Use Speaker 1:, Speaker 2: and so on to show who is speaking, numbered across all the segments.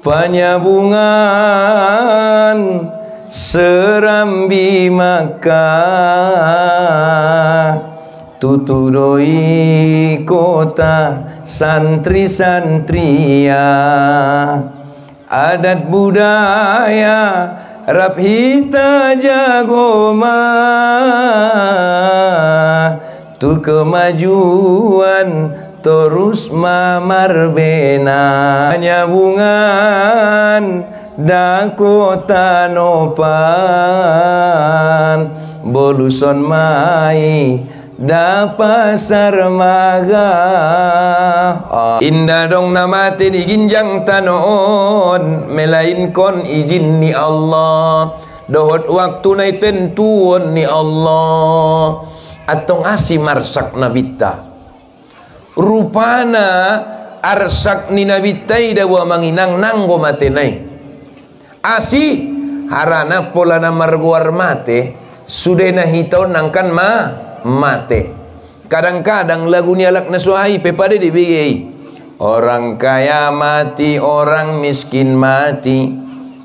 Speaker 1: penyambungan serambi Makkah, tutudoi kota santri-santria, adat budaya rap hita jagoma, tu kemajuan terus mamarbena, penyambungan Dakota nopan boluson mai da pasar maga. Indah dong namate di ginjang tanon, melain kon izin ni Allah, dohot waktu nai tentuon ni Allah. Atong asi marsak nabita rupana arsak ni nabitai dawa manginang nanggo mate nai asi harana pola na marguar mate sudah na hitau nangkan mate. Kadang-kadang lagu ni alak na suai pepada dibigay, orang kaya mati, orang miskin mati,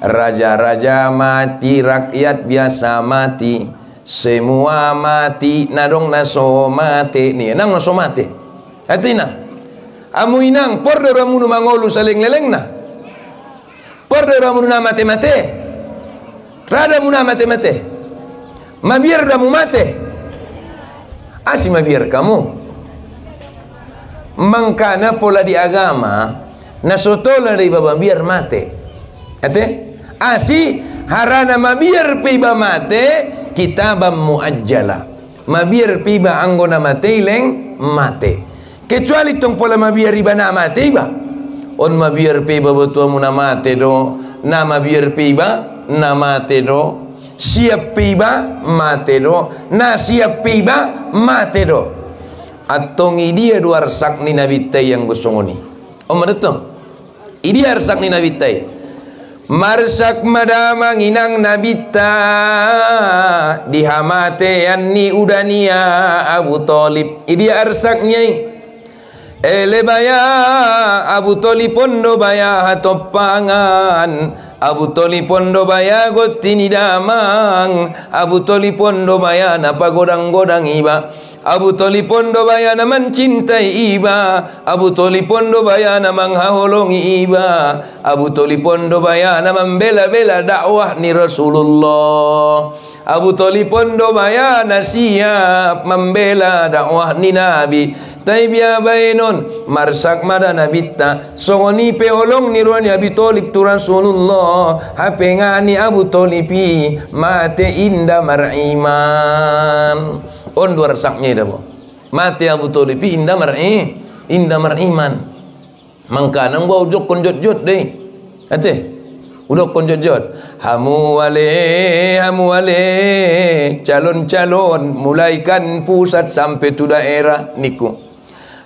Speaker 1: raja-raja mati, rakyat biasa mati, semua mati, nadong naso mate ni nang naso mate hatina amu inang porda ramunu mangolu saling leleng na porda ramunu na mate-mate rada muna mate-mate mabiar damu mate asi mabiar kamu mangkana pola di agama nasotola dari baba biar mate ate asi harana mabiar piba mate kitabam muajjala mabiar piba anggona mate ileng mate kecuali tong pola mabiar riba na mate iba on mabiar piba betul muna mate do nama biar piba na mate do siap piba mate do na siap piba mate do atong idia dua arsak ni nabitai yang gosongoni om betul idia arsak ni nabitai marsak madamang inang nabita dihamate yanni udania Abu Talib idia arsaknya ele baya Abu Talib pondo baya hatopangan Abu Talib pondo baya gotini damang Abu Talib pondo baya napa godang-godang iba Abu Talib pondo baya na mencintai iba Abu Talib pondo baya na menghaholongi iba Abu Talib pondo baya na membela-bela dakwah ni Rasulullah Abu Talib pondo baya na siap membela dakwah ni Nabi taibia bainon marsak mada nabita songoni peolong ni ruani Abi Talib tu Rasulullah hapengani Abu Talibi mate inda mariman on dua rasaknya dah mate Abu Talibi inda mariman mangkana gua ujok konjot-jot deh ate udok konjot-jot hamu wale calon-calon mulaikan pusat sampai tu daerah niku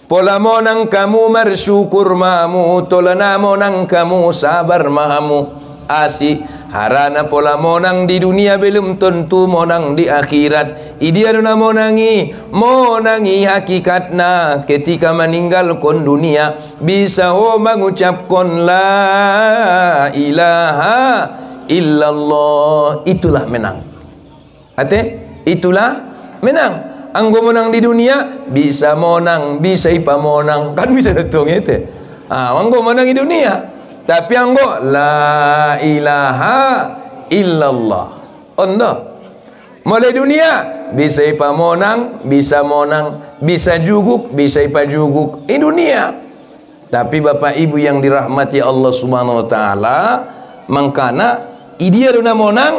Speaker 1: pola monang kamu bersyukur mamu tolana monang kamu sabar mamu asi harana pola monang di dunia belum tentu monang di akhirat idia dona monangi hakikatna ketika meninggal kon dunia bisa ho mengucapkan la ilaha illallah itulah menang ate itulah menang anggo monang di dunia bisa monang bisa ipa monang kan bisa datang itu anggo monang di dunia tapi anggo la ilaha illallah onda mulai dunia bisa ipa monang bisa juguk bisa ipa juguk di dunia tapi bapak ibu yang dirahmati Allah subhanahu wa ta'ala mangkana idia duna monang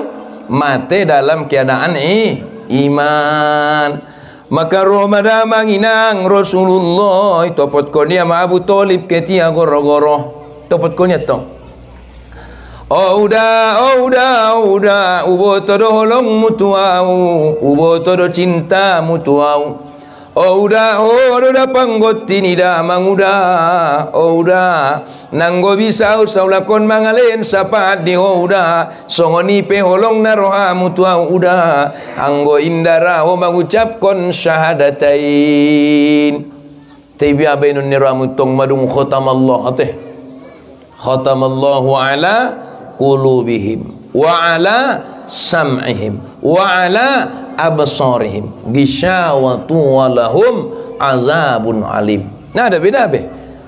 Speaker 1: mate dalam keadaan iman maka Ramadan manginang Rasulullah topot konia ma Abu Talib ketia goro-goro topot konia tong udah ubo todo holong mutuau ubo todo cinta mutuau udah panggotti ni damang udah nanggo bisa usaulakon mangalen sapat di udah songoni pe holong naroha mutua udah anggo indara mengucapkan syahadatain tibia bainun niramutong madung khotam Allah Khatamallahu ala qulubihim wa ala sam'ihim wa ala absarihim ghishawatu wa lahum azabun alim. Nah, ada beda be.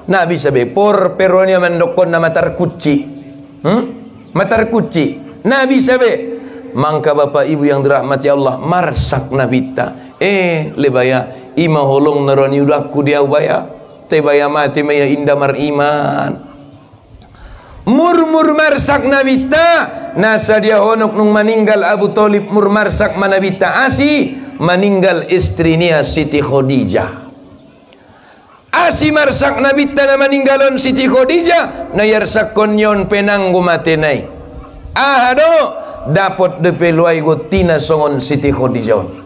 Speaker 1: Nabi sabe por peronia mendokon na matar kuci. Matar kuci. Nabi sabe. Mangka bapak ibu yang dirahmati Allah, marsak nabita. Lebaya ima holong naroni udakku dia ubaya. Tebaya mati maya indah mar iman. Mur marsak nabita. Nasa dia honok nung meninggal Abu Thalib mur marsak manabita asi meninggal istrinya Siti Khadijah. Asi marsak nabita na meninggalon Siti Khadijah na yarsak konyon penanggu matenai. Ahado dapat depe luai gotina songon Siti Khadijah.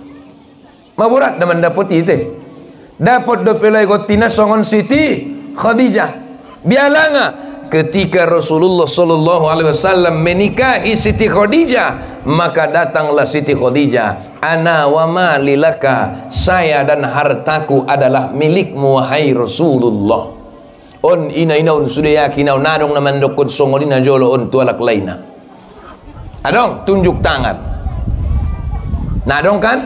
Speaker 1: Maburat naman dapat ite. Dapat depe luai gotina songon Siti Khadijah. Bialanga ketika Rasulullah sallallahu alaihi wasallam menikahi Siti Khadijah, maka datanglah Siti Khadijah, ana wa mali laka, saya dan hartaku adalah milikmu wahai Rasulullah. On ina on sudah yakin nadong naman dokod songolina jolo on tualak laina. Adong tunjuk tangan. Nadong kan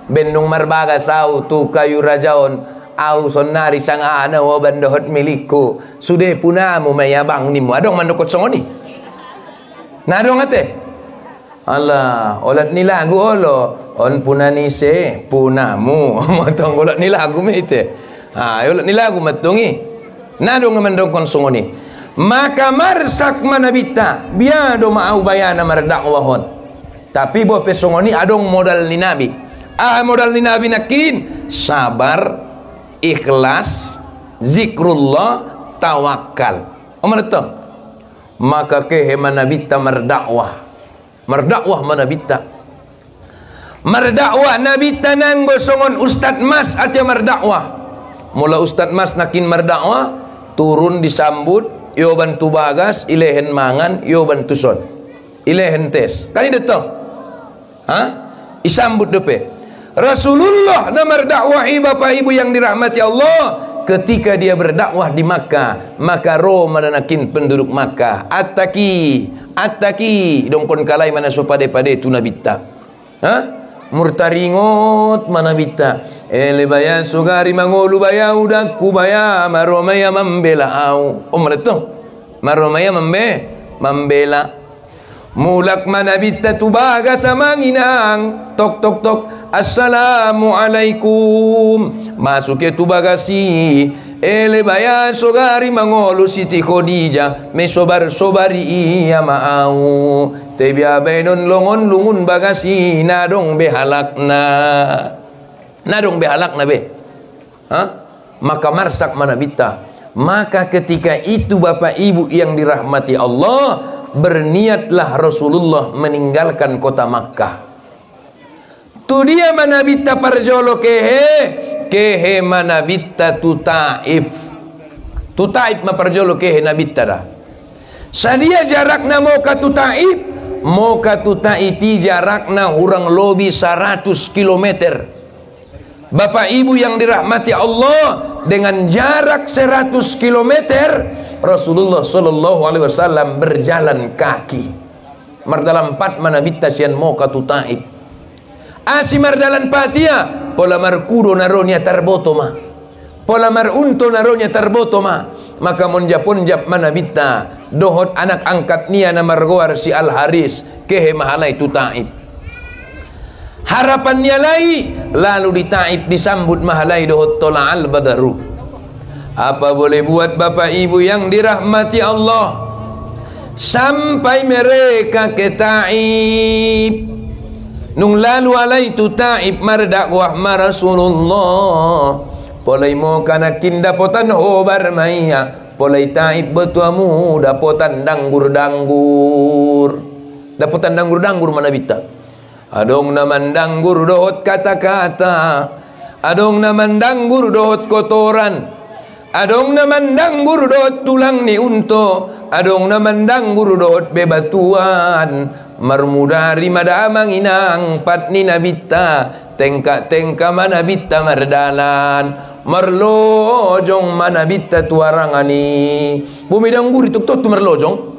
Speaker 1: bendung marbaga sau tu kayu rajaon au sonari sang ana wa bandohot milikku sudah punamu mayabang nimu. Adong mandokot songoni. Nadong ate. Allah, olat ni lagu olo on punani se punamu. Motong olat ni lagu mete. Olat ni lagu matungi. Nadong mandokon songoni. Maka marsak manabita biado mau bayana mardakwahon. Tapi bo pesongoni adong modal ni nabi. Modal ni nabi nakin sabar, ikhlas, zikrullah, tawakal. Itu. Maka kehe manabita mardakwah. Mardakwah manabita. Mardakwah nabita nanggo songon Ustad Mas atya mardakwah. Mula Ustad Mas nakin mardakwah turun disambut, yo bantu bagas, ilehen mangan, yo bantu son. Ilehen tes. Kan ini datang. Isambut depe. Rasulullah na merdakwahi bapak ibu yang dirahmati Allah ketika dia berdakwah di Makkah, maka Roma nakin penduduk Makkah attaki dongkon kalai mana so pade-pade tu nabita. Murtaringot manabita. Lebaya sugari mangolu baya udakku baya maromaya membela au. Itu maromaya membela. Mulak manabita tu baga sa manginang. Tok tok tok. Assalamualaikum. Masuk ke tu bagasi. Lebaya sogari mangolu Siti Khadijah. Me sobari iya maau. Tebia benon longon lungun bagasi. Nadong behalakna. Nadong behalakna be. Maka marsak manabita. Maka ketika itu bapak ibu yang dirahmati Allah, berniatlah Rasulullah meninggalkan kota Makkah. Tu dia manabita parjolo kehe manabita tu Taif. Tu Taif ma parjolo kehe nabita dah. Sadia jarakna mau ka tu Taif, mau ka tu Taifi jarakna hurang lobi 100 kilometer. Bapak ibu yang dirahmati Allah, dengan jarak 100 kilometer Rasulullah sallallahu alaihi wasallam berjalan kaki. Mardalam 4 manabita sian mau ka tu Taif. Asi mardalan patia pola markudo naronya tarbotoma. Pola marunto naronya tarbotoma. Maka monjap-onjap manabita dohot anak angkat nia na margoar si Al Haris kehe mahalai tu Taif. Harapannya lai lalu di Taif disambut mahalai dohot tola'al badaru. Apa boleh buat bapak ibu yang dirahmati Allah, sampai mereka ke Taif. Nung lalu alai tu Taif mardakwah ma Rasulullah. Polai mo kanakin dapotan hobar maya. Polai Taif betuamu dapotan danggur-danggur. Dapotan danggur-danggur manabita. Adong naman danggur dohot kata-kata. Adong naman danggur dohot kotoran. Adong naman danggur dohot tulang ni unto. Adong naman danggur dohot bebatuan. Marmudari madamang inang patni nabita. Tengka-tengka manabita mardalan. Merlojong mana bitta tuarangani. Bumi dangguri tuk tu merlojong.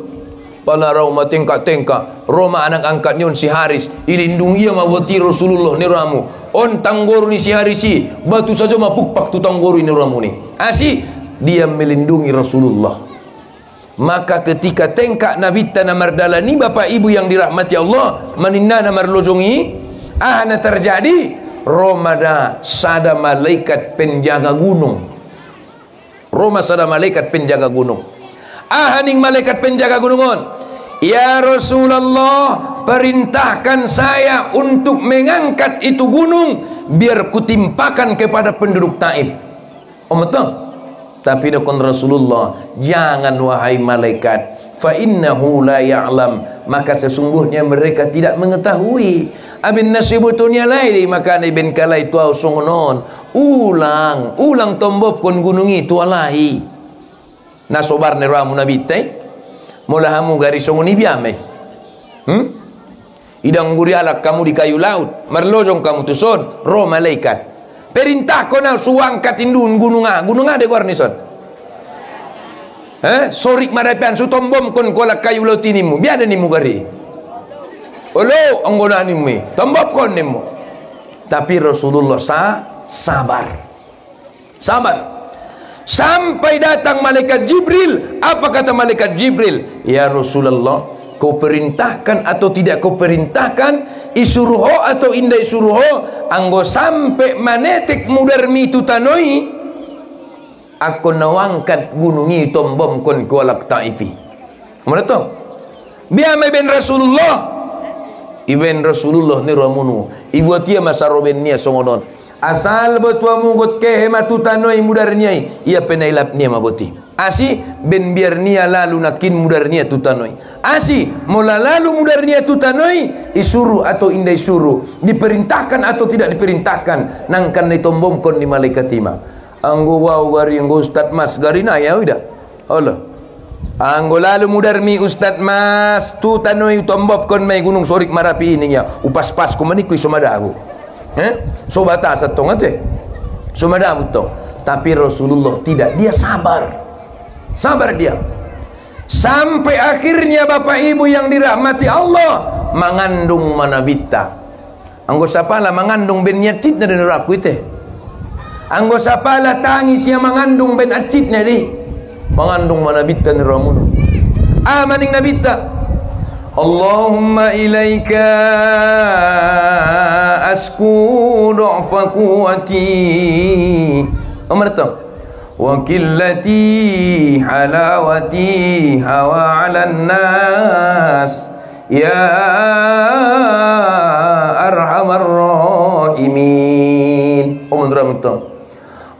Speaker 1: Pala Roma tengkak-tengkak Roma anak angkat nion si Haris ilindungi mawati Rasulullah ni ramu on tanggoru ni si Harisi batu saja mapukpak tu tanggoru ni ramu ni asi dia melindungi Rasulullah. Maka ketika tengkak Nabi Tanah Mardala ni bapak ibu yang dirahmati Allah maninna marlojongi ana terjadi Romada sada malaikat penjaga gunung. Roma sada malaikat penjaga gunung. Ahaning malaikat penjaga gunungon, ya Rasulullah, perintahkan saya untuk mengangkat itu gunung biar kutimpakan kepada penduduk Taif. Betul? Tapi dokon Rasulullah, jangan wahai malaikat, fa innahu la ya'lam, maka sesungguhnya mereka tidak mengetahui. Abin nasibutnya lain maka ibn kalai tu songonon ulang tombop kon gunungi tu alai. Nasobar ni ramu Nabi tay mula hamu garis songoni biame idang guri alak kamu di kayu laut merlojong kamu tuson roh malaikat perintah kona suangkat indun gununga de guarnison sorik marapian su tombom kon kolak kayu laut inimu biada nimu gari olo anggona nimu tombop kon nimu. Tapi Rasulullah sabar sampai datang malaikat Jibril. Apa kata malaikat Jibril? Ya Rasulullah, kau perintahkan atau tidak kau perintahkan, isuruho atau indai suruho, anggo sampai manetek mudarmi tu tanoi, aku nawangkat gunungi tombom kon kualak Taifi. Mana tu? Biar ben Rasulullah, iben Rasulullah ni ramunu, ibu tia masa roben nia songonon. Asal betua mugut ke hematu tanoi mudarniai ia penailap nia maboti asi ben biar nia lalu nakin mudarnia tu tanoi asi mula lalu mudarnia tu tanoi isuru atau indai suruh diperintahkan atau tidak diperintahkan nangkan ni tombomkon ni malaikat tima anggo wau gari anggo Ustaz Mas garina ya udah Allah anggo lalu mudarmi Ustaz Mas tu tanoi tombopkon mai gunung Sorik Marapi ini ya upas pas kumaniku isomada aku sobata satong aja sumada butong. Tapi Rasulullah tidak, dia sabar dia sampai akhirnya bapak ibu yang dirahmati Allah mengandung manabita anggo sapala mengandung ben nyacitna dan raku itu anggo sapala tangis yang mengandung ben acitna di mengandung manabita ni ramun maning nabita Allahumma ilaika asku du'fa quwati amartam wa qillati halawati hawa 'alan nas ya arhamar rahimin amartam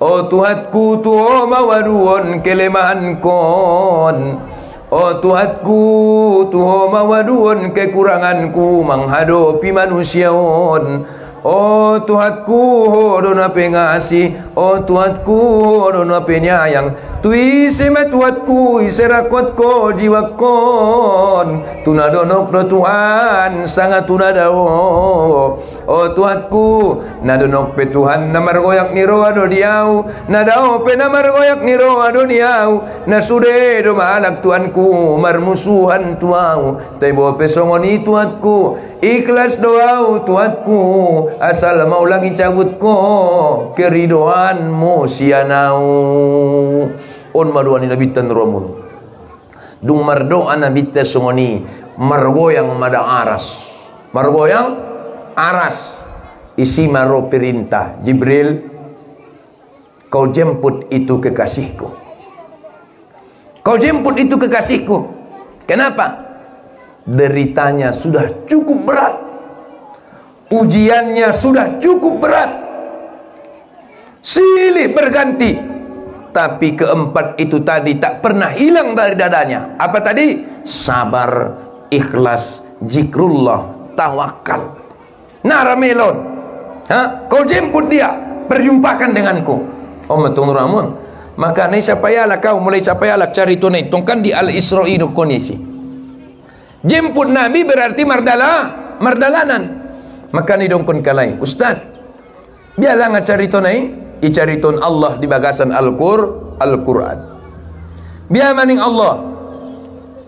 Speaker 1: oh Tuhanku tuho mawaduon kelemahan kon. Oh Tuhanku, tuho mawaduon kekuranganku menghadapi manusiaon. Oh Tuhanku, hodona pengasih. Oh Tuhanku, hodona penyayang. Tui sema Tuhanku, iserakot ko jiwakon. Tunadonok do Tuhan, sangat tunadao. Oh Tuhanku, nadonok pe Tuhan namargoyak ni roa do diau. Nadao pe namargoyak ni roa do diau. Nasude do malak Tuhanku, marmusuhan tuau. Tebo pe songoni Tuhanku, ikhlas doau Tuhanku. Asal mau lagi cabut ko keridoanmu sianau on maduani nabi tan romun dung mardo nabi ta songoni margoyang mada aras isi maro perintah Jibril kau jemput itu kekasihku kenapa deritanya sudah cukup berat ujiannya sudah cukup berat silih berganti tapi keempat itu tadi tak pernah hilang dari dadanya apa tadi sabar ikhlas zikrullah tawakal naramelon kau jemput dia perjumpakan denganku matung ramun maka ni sapayalah kau mulai sapayalah cari tunai tongkan di Al-Isra'i kondisi jemput Nabi berarti mardalanan. Maka ni dongkon kalai Ustaz biarlah ngacari tonai icariton Allah di bagasan Al-Quran. Biar maning Allah,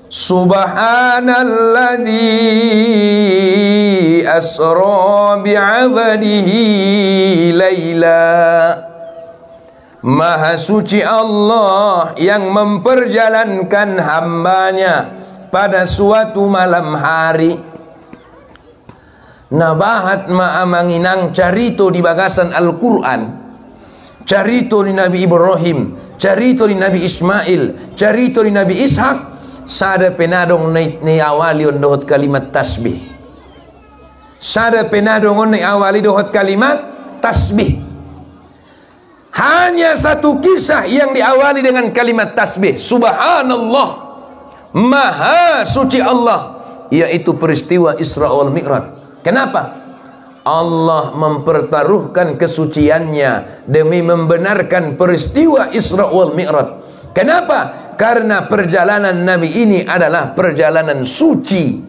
Speaker 1: Subhanalladzi asra bi'abadihi laila. Maha suci Allah yang memperjalankan hambanya pada suatu malam hari. Nabahat ma'amanginang carito di bagasan Al-Quran, carito di Nabi Ibrahim, carito di Nabi Ismail, carito di Nabi Ishak. Sada penadong ni awali on dohot kalimat tasbih. Sada penadong on ni awali dohot kalimat tasbih. Hanya satu kisah yang diawali dengan kalimat tasbih, Subhanallah, Maha suci Allah, yaitu peristiwa Isra wal Mi'raj. Kenapa? Allah mempertaruhkan kesuciannya demi membenarkan peristiwa Isra wal Mi'raj. Kenapa? Karena perjalanan Nabi ini adalah perjalanan suci.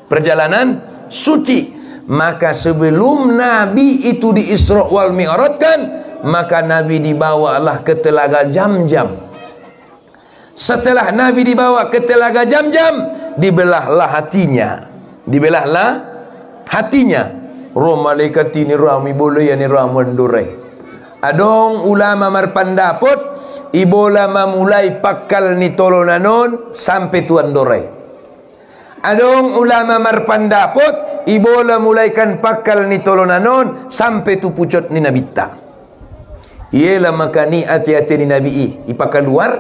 Speaker 1: Perjalanan suci. Maka sebelum Nabi itu di Isra wal Mi'rajkan, maka Nabi dibawalah ke telaga Jam-Jam. Setelah Nabi dibawa ke telaga Jam-Jam, dibelahlah hatinya. Dibelahlah hatinya. Roh malaikat ini rami boleh ya ni ramuan durai. Adong ulama marpandapot, ibola mamulai pakal ni tolonanon sampai tuan durai. Adong ulama marpandapot, ibola mulaikan pakal ni tolonanon sampai tu pucot ni nabita. Ialah maka ni hati-hati ni Nabi ipakal luar,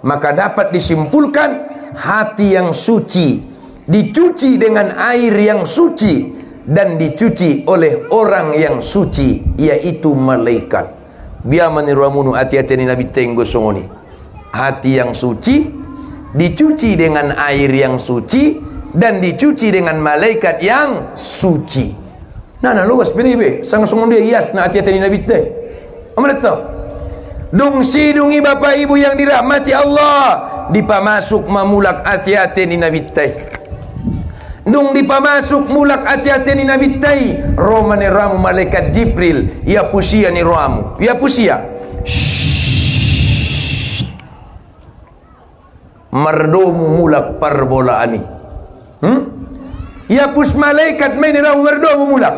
Speaker 1: maka dapat disimpulkan hati yang suci dicuci dengan air yang suci dan dicuci oleh orang yang suci, yaitu malaikat. Biar meniruamunu hati-hati ni Nabi tenggo songoni. Hati yang suci dicuci dengan air yang suci dan dicuci dengan malaikat yang suci. Nah luas bini sang songon dia hias na hati-hati ni Nabi teh. Amalata. Dungsi dungi bapak ibu yang dirahmati Allah, dipamasuk mamulak hati-hati ni Nabi teh. Dung dipamasuk mulak hati-hati ni Nabi tai, romane ramu malaikat Jibril, ya pusia ni ramu, ya pusia. Mardomu mulak parbola ani. Ya pus malaikat main ramu mardomu mulak.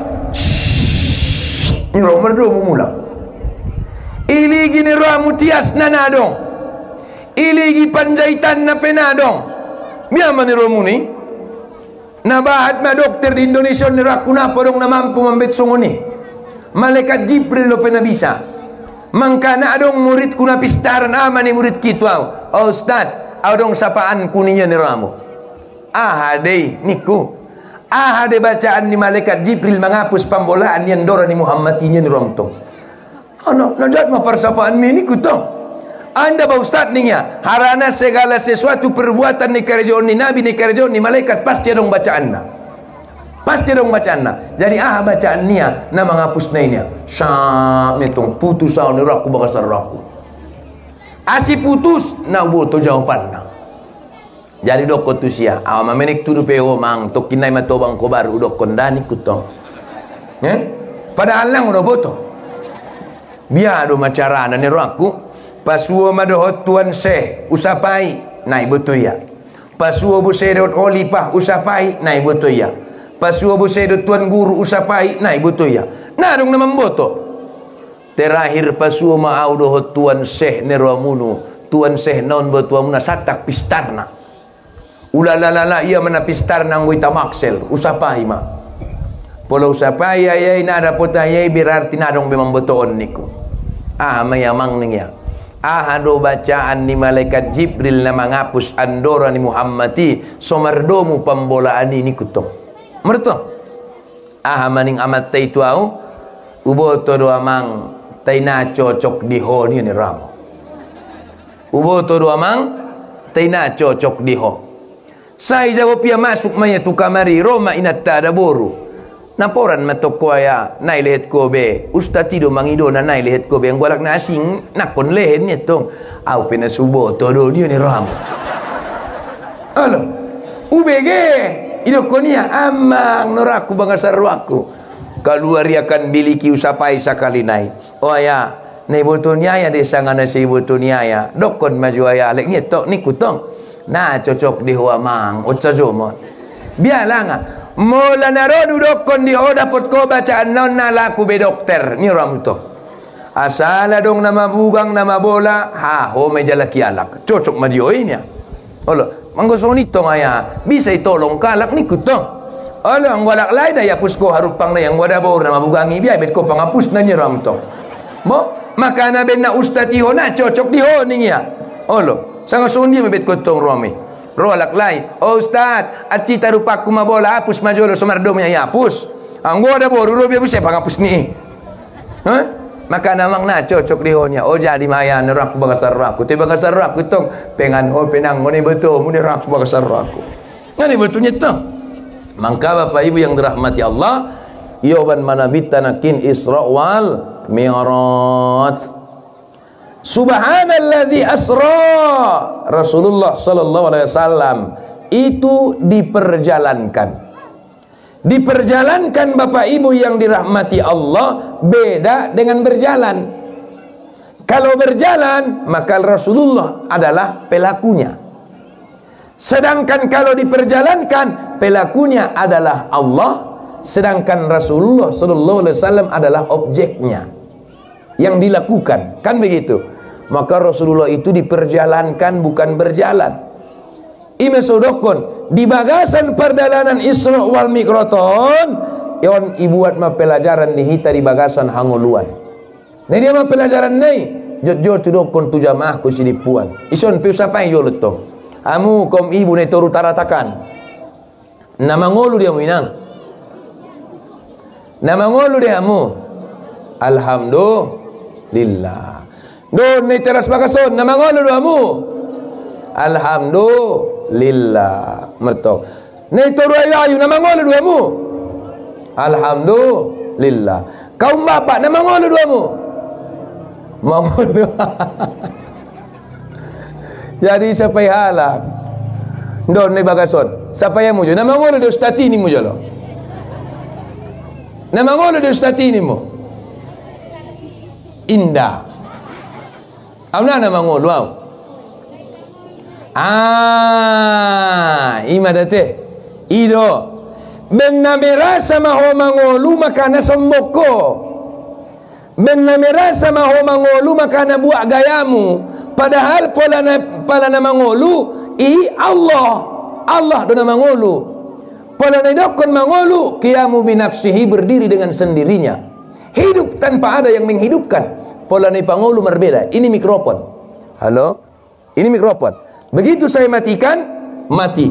Speaker 1: Ni ramu mardomu mulak. Iligi ni ramu tias nanadong. Iligi panjaitan na penadong. Biar ni ramu ni. Nabahat ma dokter di Indonesia neraku napa dong na mampu mambet songoni. Malaikat Jibril lo pena bisa. Mangkana adong murid kuna pistaran ama ni murid kitu au. Oh Ustaz, adong sapaan kuninya neramu. Ahadei niku. Ahade bacaan ni malaikat Jibril menghapus pambolaan yang dora ni Muhammadinya ni rongtong. Ano, najat ma persapaan mi niku to. Anda Pak Ustaz niya, harana segala sesuatu perbuatan ni kerajaan ni Nabi ni kerajaan ni malaikat pasti dong bacaan na. Pasti dong bacaan na. Jadi bacaan niya na menghapus na inya. Syak nitong putus ni raku bakasar raku. Asi putus na boto jawapan na. Jadi dok kotusia. Mamenik tudu peo mang tok kinai matobang kobar udok kondani kutong. Padahal lang udah boto. Biar do macarana ni raku. Pasuo madohot tuan seh usapai nai betul ya. Pasuo busedot olipah usapai nai betul ya. Pasuo busedot tuan guru usapai nai betul ya. Narung nama boto. Terakhir pasuo maau dohot tuan seh neramunu, tuan seh non betuamuna satak pistarna. Ulalalala ia mana pistarna ngoi tamaksel usapai ma. Pola usapai ayai nada potayai berarti nadong memang beton niku. Mayamang ning ahado bacaan ni malaikat Jibril na menghapus andora ni Muhammadi somardomu pambolaan ini kutong merto maning amat tay tuau uboto do amang tay na cocok di ho ni ramo uboto do amang tay na cocok di ho sai jago pia masuk maya tu kamari Roma inatta ada boru naporan matoko ya nai lehet ko be ustatido mangido na nai lehet ko be ang walak na asing nakon lehen nitong au penasubo todo niyo ni ram alo ubege idokonia amang noraku bangasarwaku kaluariakan biliki usapai sakali nai Oh ya, ni butunya ya desa ngana si butunya ya. Dokon maju ya lek ngetok ni kutong. Nah cocok di huwa mang, ucajomon. Biarlah ngah. Mula narodu dokon di dapat ko bacaan non na laku be dokter ni orang tu. Asala dong nama bugang nama bola, ho meja laki alak. Cocok madio ini ya. Olo, manggo sonito ngaya, bisa tolong kalak ni kutong. Olo, ang walak lain ya pusko harupang na yang wada bor nama bugangi biya bet ko pangapus na ni orang tu. Mo, maka na ben na ustati ho na cocok di ho ning ya. Olo, sanga sondi bet ko tong romi. Rolak lain. Oh Ustaz, aci tarupaku mabola hapus majolo somardomnya ya hapus. Anggo ada boru biar bisa panghapus ni. Hah? Maka namang na cocok dihonya. Oh jadi maya nerak bagasar aku. Te bagasar aku tong pengan ho penang ngone betul muni rak bagasar aku. Ngani betulnya tong. Maka Bapak Ibu yang dirahmati Allah, yoban manabitanakin Isra wal Mi'raj. Subhanalladzi asra. Rasulullah sallallahu alaihi wasallam itu diperjalankan. Diperjalankan Bapak Ibu yang dirahmati Allah beda dengan berjalan. Kalau berjalan maka Rasulullah adalah pelakunya. Sedangkan kalau diperjalankan pelakunya adalah Allah, sedangkan Rasulullah sallallahu alaihi wasallam adalah objeknya yang dilakukan. Kan begitu? Maka Rasulullah itu diperjalankan bukan berjalan. Ime sodokon di bagasan perdalanan Isra wal Mi'raj yon ibuat ma pelajaran dihita di bagasan hangoluan. Nah dia ma pelajaran nei jod tudokon tu jamaah ku sinipuan. Ison pe sapai yo letong. Amu kom ibu ne toru taratakan. Nama ngolu dia muinang. Nama ngolu dia amu. Alhamdulillah. Don ni teras bagason nama ngolu doamu. Alhamdulillah. Merto. Ni toru ayu nama ngolu doamu. Alhamdulillah. Kaum bapak nama ngolu doamu. Mangolu. Jadi sampai halak. Don ni bagason. Siapa yang mujo? Nama ngolu de ustati ni mujo lo. Nama ngolu de ustati ni mu. Indah. Auna nama ngolu au. Ima date. Ido. Ben na merasa maho mangolu makana somboko. Ben na merasa maho mangolu makana buat gayamu. Padahal pala na mangolu Allah. Allah do na mangolu. Pala na dokon mangolu qiyamu binafsihi berdiri dengan sendirinya. Hidup tanpa ada yang menghidupkan. Pola ni pangulu berbeda. Ini mikrofon. Halo? Ini mikrofon. Begitu saya matikan, mati.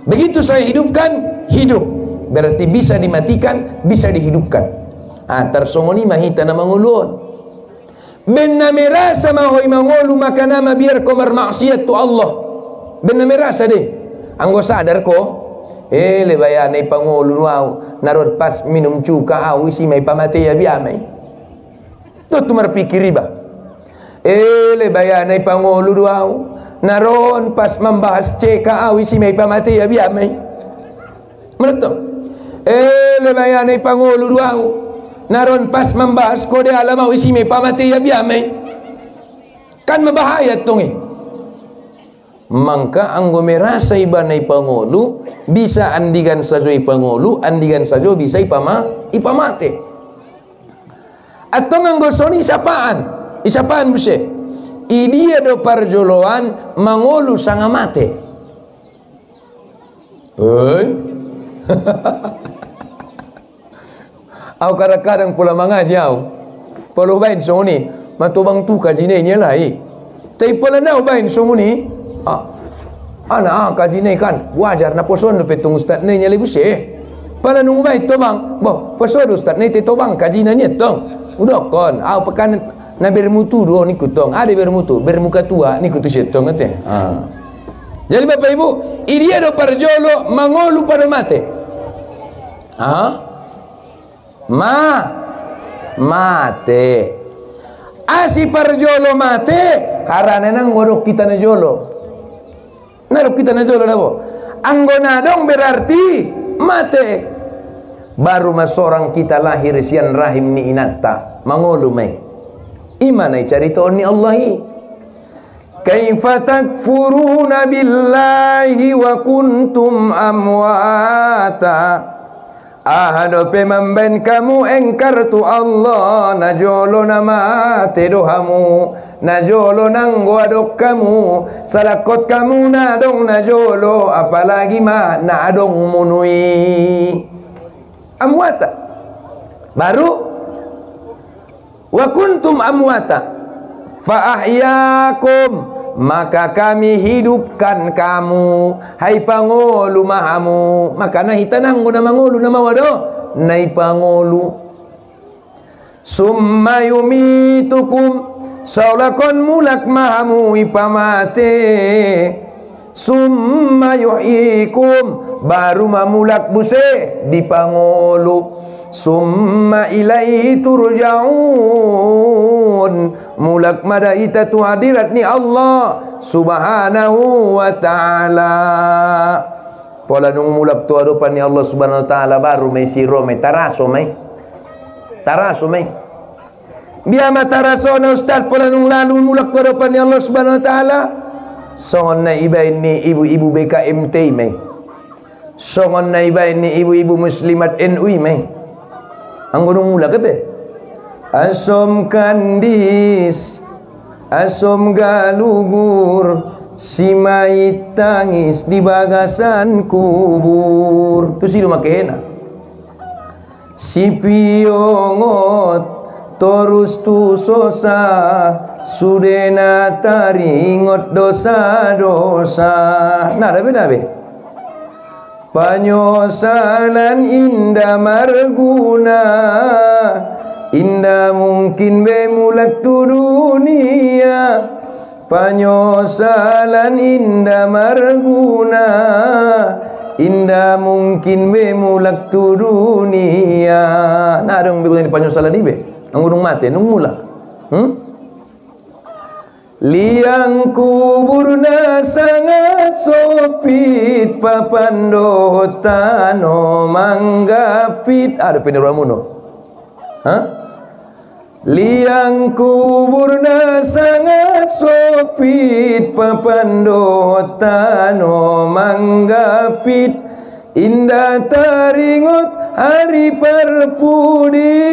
Speaker 1: Begitu saya hidupkan, hidup. Berarti bisa dimatikan, bisa dihidupkan. Tersongoni mahita na mangulun. Ben na merasa mahoy mangulu maka nama biar ko marmaksiat tu Allah. Ben na merasa deh. Anggo sadar ko, lebaya na pangulu wow. Narod pas minum cuka au isi may pamati ya biamay. Tu merpikir riba. Le bayanay pangulu duaw. Naron pas membahas ceka awisi may pamati ya biamay. Menutup. Le bayanay pangulu duaw. Naron pas membahas kode alam awisi may pamati ya biamay. Kan mabahaya tong Mangka ang gumerasa iba na ipangulu bisa andigan sajo ipangulu, andigan sajo bisa ipamate. Atau nganggosoni isapaan buse idia do parjoloan mangolu sanga mate. Au kadang-kadang pula mangajau polo bain soni matubang tu kajine nyelai tai pula nau bain soni kajine kan wajar na poson do petung ustad ne nyelai buse pala nung bain tobang bo poson ustad ne te tobang kajina nyetong. Udah kon, pekan na bermutu do ni kutong. Ada bermuka tua ni kutu setong ate. Jadi Bapak Ibu, idia do parjolo mangolu pada mate. Mate. Asi parjolo mate, karena nang ngorok kita na jolo. Narok kita na jolo nabo. Anggona dong berarti mate. Baru mas orang kita lahir sian rahim ni inata mangolu mai Iman ai carita ni Allahi. Kaifa takfuruna billahi wa kuntum amwata. Ahado pe mamben kamu engkar tu Allah, najolo nama tedohamu, najolo nanggo adok kamu, salakot kamu nadong najolo, apalagi ma na adong munui. Amwata. Baru wa kuntum amwata fa ahyakum, maka kami hidupkan kamu, hai pangolu mahamu. Maka na hitanang guna mangolu na mawado nai pangolu. Summa yumitukum, saulakon mulak mahamu ipamate. Summa yuhyikum, baru mamulak buse di pangolu. Summa ilaihi turja'un, mulak madaita tu hadirat ni Allah subhanahu wa ta'ala. Pola nung mulak tu hadapan ni Allah subhanahu wa ta'ala, baru may siro may taraso may biya mataraso na ustad. Pola nung lalu mulak tu hadapan ni Allah subhanahu wa ta'ala, songon na iba ni ibu-ibu BKMT may, songon na iba ni ibu-ibu muslimat NUI may. Ang gunung mula kata asom kandis, asom galugur, si mayit tangis di bagasan kubur. Tu sino makena. Si piongot torus tu sosa, sudena taringot dosa-dosa. Nah, nabe. Panyosalan indah marguna, indah mungkin bemulak tu dunia. Panyosalan indah marguna, indah mungkin bemulak tu dunia. Nah, ada yang bilang panyosalan ibe, ang gunung mati, nung mulak. Liang kuburna sangat sopit, papandotano manggapit. Ada peneramuno. Liang kuburna sangat sopit, papandotano manggapit. Indah taringot hari perpudi,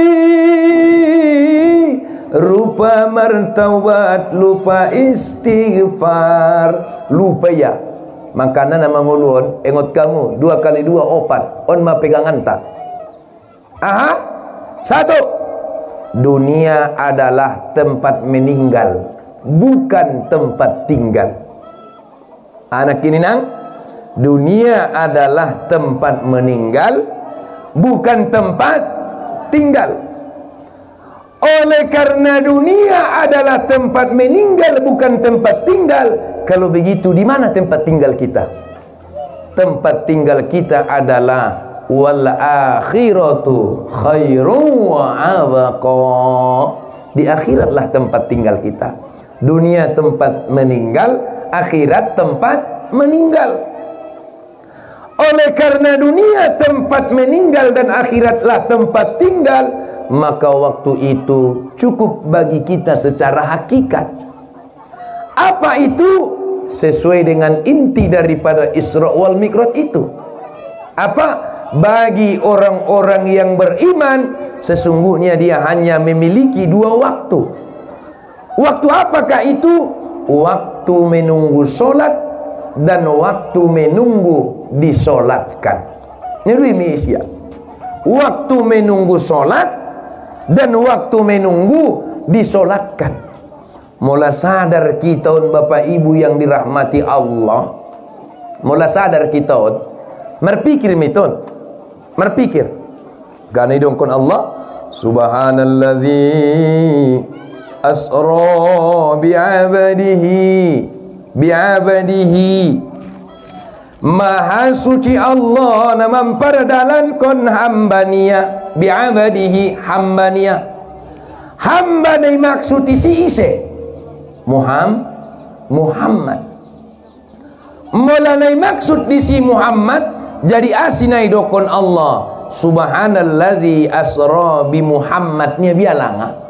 Speaker 1: rupa martaubat, lupa istighfar, lupa ya makanan nama ngulun engot kamu 2 kali 2 opat on ma pegangan tak. Satu, dunia adalah tempat meninggal, bukan tempat tinggal. Anak ini nang, dunia adalah tempat meninggal, bukan tempat tinggal. Oleh karena dunia adalah tempat meninggal, bukan tempat tinggal. Kalau begitu, di mana tempat tinggal kita? Tempat tinggal kita adalah wal akhiratu khairun wa abqa. Di akhiratlah tempat tinggal kita. Dunia tempat meninggal, akhirat tempat meninggal. Oleh karena dunia tempat meninggal dan akhiratlah tempat tinggal, maka waktu itu cukup bagi kita secara hakikat. Apa itu? Sesuai dengan inti daripada Isra wal Mi'raj itu. Apa? Bagi orang-orang yang beriman, sesungguhnya dia hanya memiliki 2 waktu. Waktu apakah itu? Waktu menunggu solat dan waktu menunggu disolatkan. Ini dua Indonesia. Waktu menunggu solat dan waktu menunggu disolatkan. Mula sadar kita Bapak Ibu yang dirahmati Allah. Mula sadar kita merpikir miton. Merpikir. Gana idongkon Allah subhanalladzi asra bi'abadihi. Maha suci Allah na memperdalankan hambanya bi'abadihi, hambanya. Hamba ni maksud isi ise Muhammad. Mulai maksud isi Muhammad jadi asinai dokon Allah subhanalladzi asra bi Muhammadnya bialanga.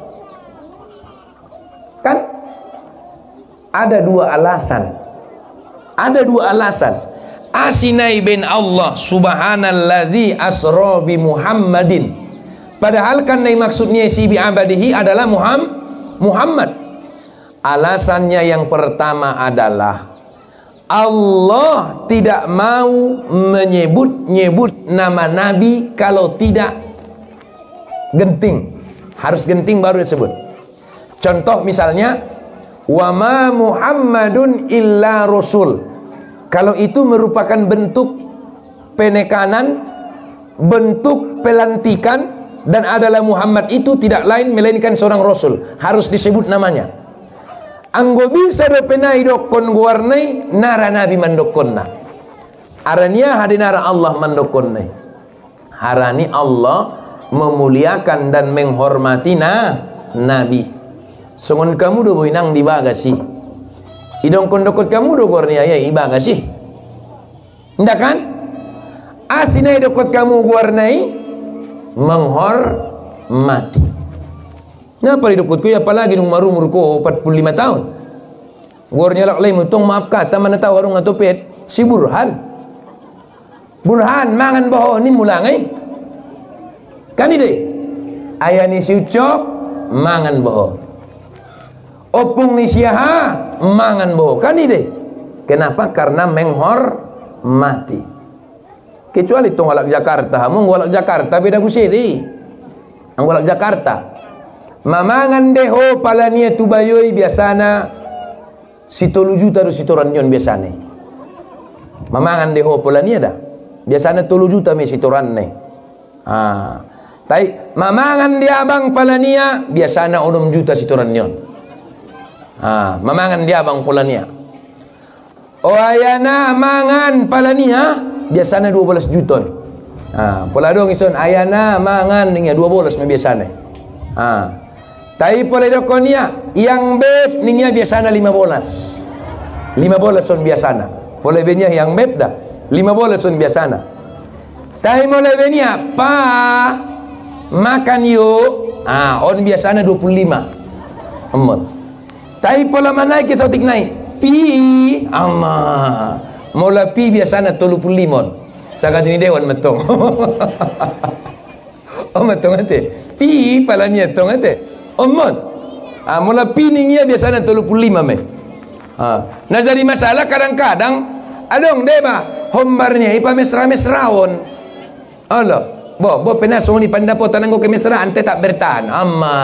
Speaker 1: Ada dua alasan. Ada dua alasan. Asinai bin Allah subhanalladzi asra bi Muhammadin. Padahal kan yang maksudnya si bi abadihi adalah Muhammad. Alasannya yang pertama adalah Allah tidak mau menyebut nama Nabi kalau tidak genting. Harus genting baru disebut. Contoh misalnya, wa ma Muhammadun illa rasul. Kalau itu merupakan bentuk penekanan, bentuk pelantikan, dan adalah Muhammad itu tidak lain melainkan seorang rasul, harus disebut namanya. Anggo bisa do penai dokon guarnai nara nabi mandokonna. Arania hadinara Allah mandokonnai. Harani Allah memuliakan dan menghormati nabi. Songon kamu do boinang di bagasi. Idong kondokot kamu do guarnia ya ibagasi. Ndak kan? Asinai dokot kamu guarnai menghormati. Kenapa hidupku ya, apalagi nung marumur ko 45 tahun. Gornya lak lain tong maaf kata mana tahu warung atau pet si Burhan. Burhan mangan boho ni mulangai. Kan ide. Ayah ni si Ucok mangan boho. Opung ni siaha mangan boho. Kan ide. Kenapa? Karena menghormati. Kecuali tong walak Jakarta, mung walak Jakarta beda busedi. Ang walak Jakarta mamangan deho palania tubayoy biasana si 3 juta do si toranyon biasane. Mamangan deho palania dah. Biasana 3 juta me si toranne. Tai mamangan dia abang palania biasana 6 juta si toranyon. Mamangan dia abang palania. O ayana mangan palania biasana 12 juta. Pola dong ison ayana mangan ning 12 me biasane. Tai pole dokonia yang beb ningnya biasana 15 son biasana. Pole benya yang beb dah 15 son biasana. Tai mole benya pa makan yuk. On biasana 25 emot. Tai pola manai ke sautik naik pi amma mola pi biasana 35 sagat ini dewan metong. Oh metong ate pi palanya tong ate omot. Mula piningnya biasanya 35 me. Nah jadi masalah kadang-kadang adong deba hombarnya ipa mesra-mesraon. Allah, bo penaso ni pandapotan anggo kemesraan te tak bertahan. Amma.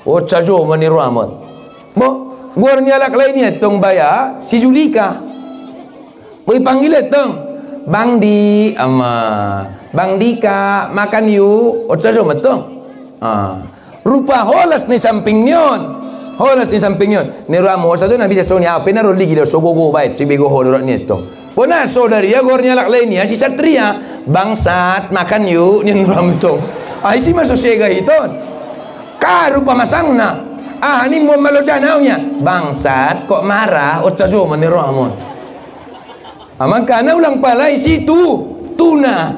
Speaker 1: O cajo maniru amat. Bo gornya lak lainnya tong baya si Julika. Boy panggil tong Bang Di amma. Bang Dika makan yuk. O cajo metong. Rupa holas ni samping nyon. Holas ni samping nyon. Ni ramo sa na bisa sonya apa na roli gido sogogo bait si bego hodorot nito. Pona saudari ya gornya lak lainnya si Satria bangsat makan yuk nyen ram to. Ai si masosega hiton. Ka rupa masangna. Ni mo malojanaunya. Bangsat kok marah o cajo maniro amon. Makana ulang palai situ tuna.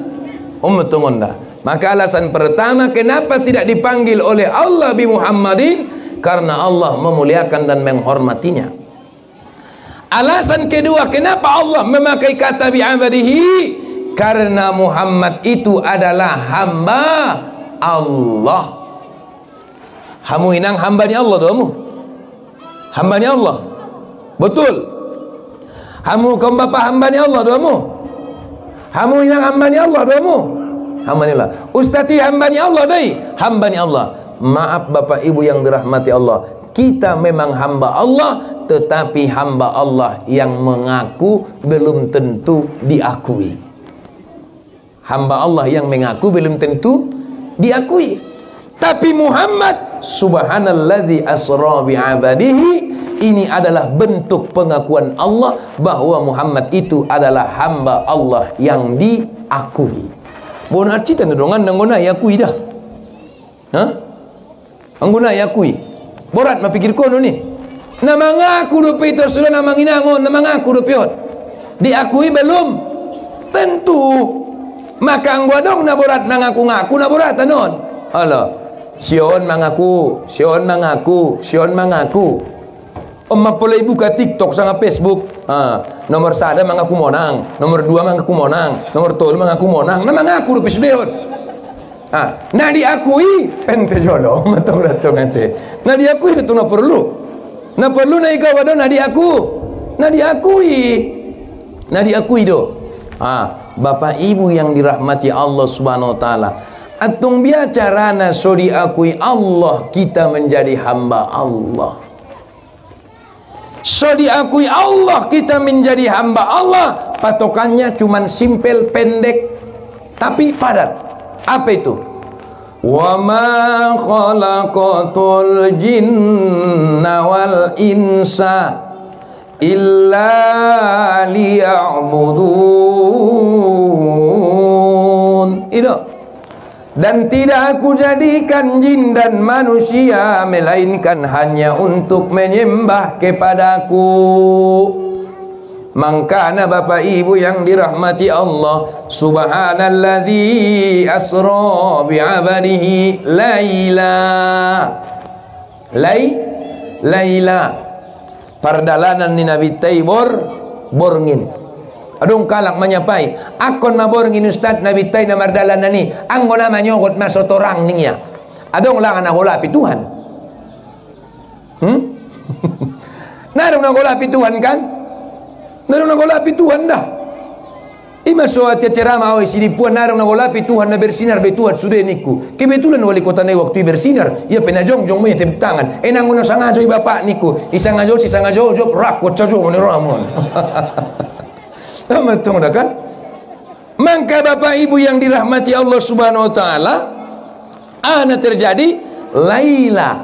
Speaker 1: Metongonda. Maka alasan pertama kenapa tidak dipanggil oleh Allah bi Muhammadin, karena Allah memuliakan dan menghormatinya. Alasan kedua kenapa Allah memakai kata bi abadihi, karena Muhammad itu adalah hamba Allah. Hamu inang hambanya Allah doamu. Hambanya Allah. Betul. Hamu kaum bapa hambanya Allah doamu. Hamu inang hambanya Allah doamu. Hambanya Allah. Ustati hambanya Allah dai. Hambanya Allah. Maaf Bapak Ibu yang dirahmati Allah, kita memang hamba Allah, tetapi hamba Allah yang mengaku belum tentu diakui. Hamba Allah yang mengaku belum tentu diakui. Tapi Muhammad subhanalladzi asra bi'abadihi, ini adalah bentuk pengakuan Allah bahwa Muhammad itu adalah hamba Allah yang diakui. Bon arti tandongan nanggona yakui dah. Anggona yakui. Borat mapikir kono ni. Nama ngaku do pito sudah nama nginangon, nama ngaku do piot. Diakui belum? Tentu. Maka anggo dong na borat ngaku na borat anon. Allah. Sion mengaku, Sion mengaku, Sion mengaku. Boleh buka TikTok sama Facebook. Nomor 1 mengaku monang, nomor 2 mengaku monang, nomor 3 mengaku monang. Nah mengaku rupis deot. Nah diakui pente jolo matong datang nanti. Nah diakui itu na perlu. Nah perlu na ikaw ada nah diaku. Nah diakui do. Bapak Ibu yang dirahmati Allah Subhanahu wa taala. Atung biacarana so diakui Allah, kita menjadi hamba Allah. So diakui Allah, kita menjadi hamba Allah. Patokannya cuman simpel, pendek, tapi padat. Apa itu? Wa ma khalaqatul jinna wal insa illa liya'budun. Itu. Dan tidak aku jadikan jin dan manusia melainkan hanya untuk menyembah kepadaku. Mangkana Bapak Ibu yang dirahmati Allah, subhanalladzi asra bi'abadihi laila pardalanan ni Nabi Taibor borngin. Adung kalak menyapai akon maborngin Ustaz Nabi Tay na mardalan ni anggo na manyogot masotorang niya adong langan nagolapi Tuhan. Narong nagolapi Tuhan kan? Narong nagolapi Tuhan dah. Ima so atia cerama oi sinipuan narong nagolapi Tuhan na bersinar be Tuhan sudah niku. Kebetulan wali kota na waktu bersinar ia penajong mo tepuk tangan. Enang ngono sangajo bapak niku isangajo rakot cajo ni ramon. Betul dah kan? Maka Bapak Ibu yang dirahmati Allah Subhanahu wa taala, ana terjadi laila.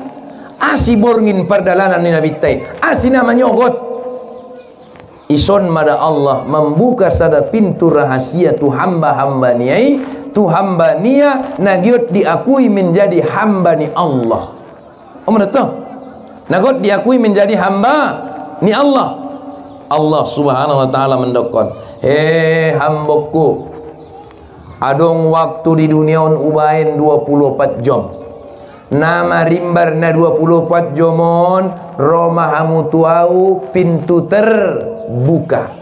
Speaker 1: Asi borngin perdalanan ni Nabi Tay. Asi namanya nyogot. Ison mada Allah membuka sada pintu rahasia tu hamba-hamba niai, tu hamba nia nagiot diakui menjadi hamba ni Allah. Betul? Nagot diakui menjadi hamba ni Allah. Allah Subhanahu wa taala mendokon, hambaku, adong waktu di dunia on ubain 24 jam. Nama rimbar na 24 jomon, romahamu tuau pintu terbuka.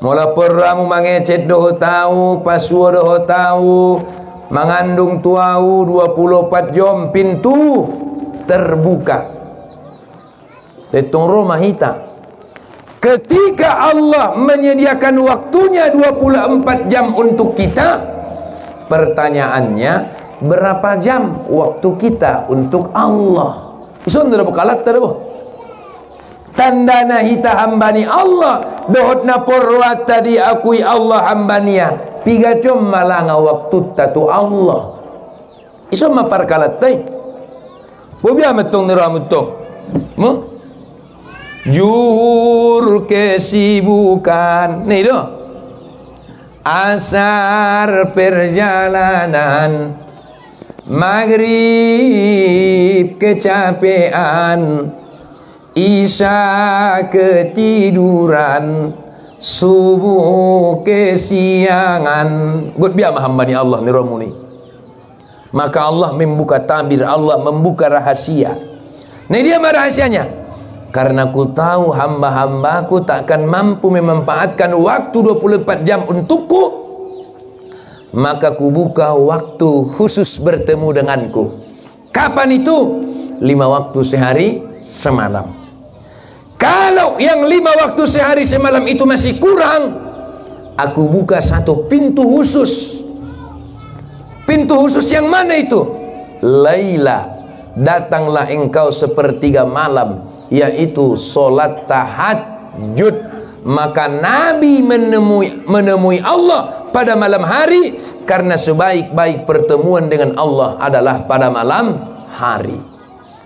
Speaker 1: Mula peramu mangecet doh tahu, pasuo doh tahu, mengandung tuau 24 jam pintu terbuka. Tetong romahita. Ketika Allah menyediakan waktunya 24 jam untuk kita, pertanyaannya berapa jam waktu kita untuk Allah? Isun dah bekalat dah. Tandana hita hambani Allah, dohotna porwata diakui Allah hambania. Piga jam malanga waktu tatu Allah. Isun maparkalat tay. Bobia metong niramutok. Juhur kesibukan nih doh, asar perjalanan, maghrib kecapean, isya ketiduran, subuh kesiangan. God biar hamba ni Allah ni romuni. Maka Allah membuka tabir, Allah membuka rahasia. Nah dia rahasianya. Karena ku tahu hamba-hambaku takkan mampu memanfaatkan waktu 24 jam untukku, maka ku buka waktu khusus bertemu denganku. Kapan itu? 5 waktu sehari semalam. Kalau yang 5 waktu sehari semalam itu masih kurang, aku buka satu pintu khusus. Pintu khusus yang mana itu? Laila, datanglah engkau sepertiga malam, yaitu solat tahajud. Maka Nabi menemui Allah pada malam hari, karena sebaik-baik pertemuan dengan Allah adalah pada malam hari.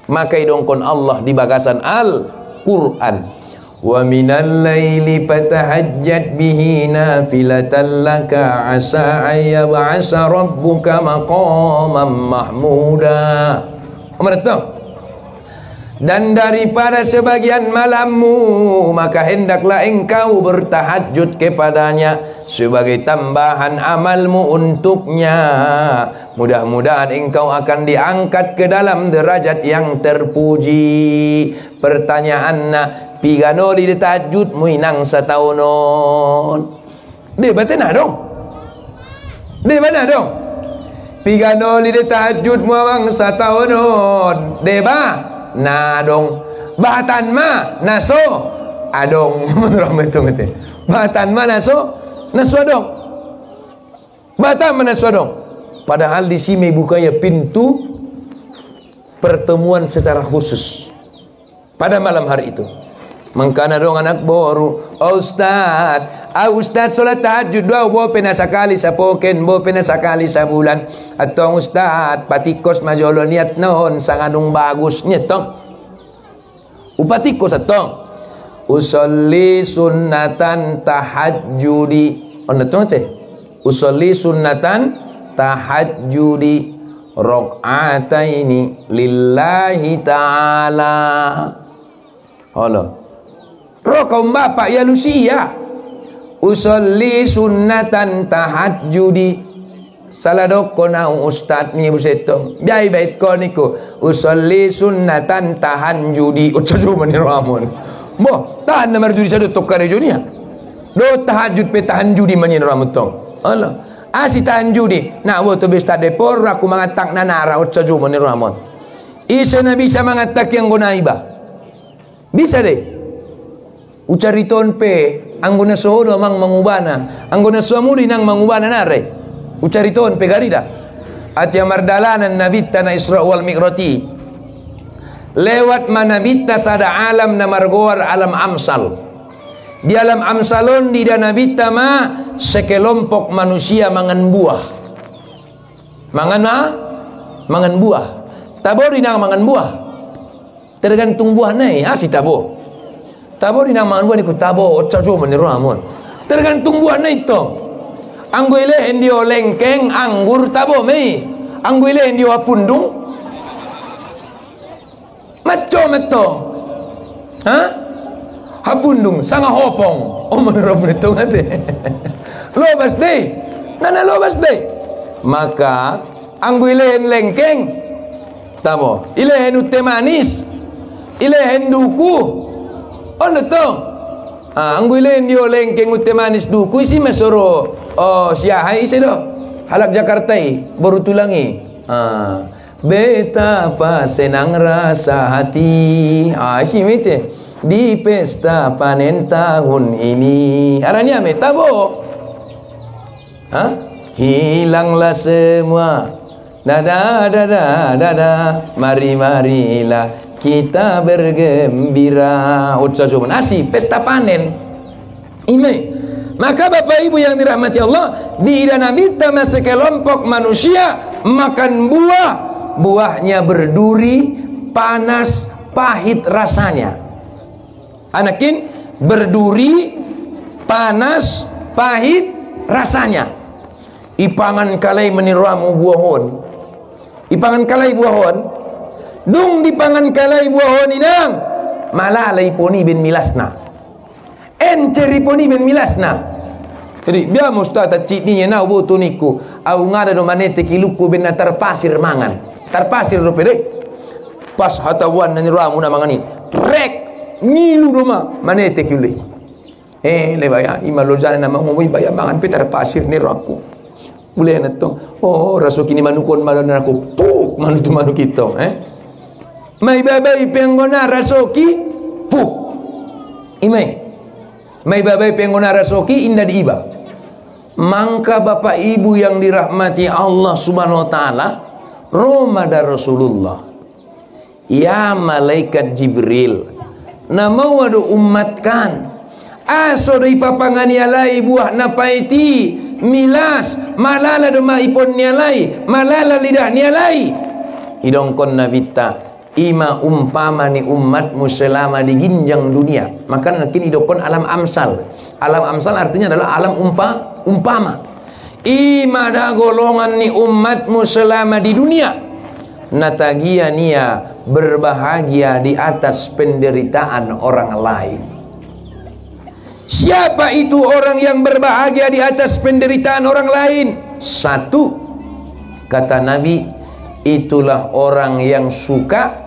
Speaker 1: Maka idongkon Allah di bagasan Al-Quran, wa minal laili fatahajjat bihi nafilatan laka asa ayyab'asa rabbuka maqaman mahmuda. Betul? Dan daripada sebagian malammu, maka hendaklah engkau bertahajud kepadanya sebagai tambahan amalmu untuknya. Mudah-mudahan engkau akan diangkat ke dalam derajat yang terpuji. Pertanyaannya, piganoli di tahajudmu inang satahunon. Dia batena dong. Dia mana dong? Piganoli di tahajudmu awang satahunon. Dia ba? Na dong bahatan ma naso adong menurut itu ngete bahatan ma naso adong bahatan ma naso adong. Padahal di sini bukanya pintu pertemuan secara khusus pada malam hari itu. Mangkana dong anak boru, Ustad solat tahajud dua bo pena sakali sa poken, bo pena sakali sa bulan. Atong Ustad patikos majolo niat nohon sanganung bagusnya tong. Upatikos atong usolli sunnatan tahajudi. Ono tong teh? Usolli sunnatan tahajudi rakaataini lillahi ta'ala. Halo. Rokaum bapak ya Lucia. Usolli sunnatan tahajudi. Salah doko na ustad ni busetong. Biay bait ko niko. Usolli sunnatan tahajudi. Ucajo mani ramon. Mo tahan na marjudi sa do tokkare jonia. Do tahajud pe tahajudi mani ramon tong. Allah. Asi tahajudi. Na wo to besta depor aku mangatak na nara ucajo mani ramon. Isa na bisa mangatak yang gonaiba. Bisa deh. Ucariton pe anggona sohodo mang mangubana anggona suamuri nang mangubana nare ucariton pe garida atya mardalanan nabitta na Isra wal Mi'rati lewat manabitta sada alam na margoar alam amsal. Di alam amsalon di dan nabitta ma sekelompok manusia mangan buah mangan buah tabori nang mangan buah tergantung buah nai si tabo tabo di nama buah ni ku tabo ocajo meniramon tergantung buah na ito angguile hendio lengkeng anggur tabo mei angguile hendio apundung maco ha hapundung sanga hopong meniramon ito ngate lobas deh nana lobas deh maka angguile lengkeng tabo ile utte manis ile duku. Ono to? Angguilen dio lengkeng utemanis duku isi masoro. Siahai isi do. Halak Jakarta baru tulangi. Betapa senang rasa hati. Isi mite di pesta panen tahun ini. Aranya metabo. Hilanglah semua. Dada, marilah kita bergembira. Ucapan nasi pesta panen. Ini. Maka Bapak Ibu yang dirahmati Allah, di Nabi tama sekelompok manusia makan buah. Buahnya berduri, panas, pahit rasanya. Anakin berduri, panas, pahit rasanya. Ipangan kalai meniramu buahon. Ipangan kalai buahon. Dung dipangan kalai buahon inang malalai poni ben milasna enceri poni ben milasna. Jadi biar mustata citninya na boto niku au ngada do manete kiluku ben terpasir mangan terpasir do pede pas hatawan nani ramu na mangani rek ngilu do ma manete kile le baya imalo jana na mangumui baya mangan pe terpasir ni raku boleh na to raso kini manukon malon aku puk manutu manukito may babay penggona rasoki puk imay may babay penggona rasoki indah diiba. Mangka Bapak Ibu yang dirahmati Allah Subhanahu wa taala, Ramadan Rasulullah ya malaikat Jibril nama wadu umatkan aso do ipapangani alai buah napaiti milas malala do maipon nialai malala lidah nialai idongkon nabita ima umpama ni umatmu selama di ginjang dunia. Maka kini dokon alam amsal. Alam amsal artinya adalah alam umpama. Ima dah golongan ni umatmu selama di dunia. natagia nia berbahagia di atas penderitaan orang lain. Siapa itu orang yang berbahagia di atas penderitaan orang lain? Satu, kata Nabi, itulah orang yang suka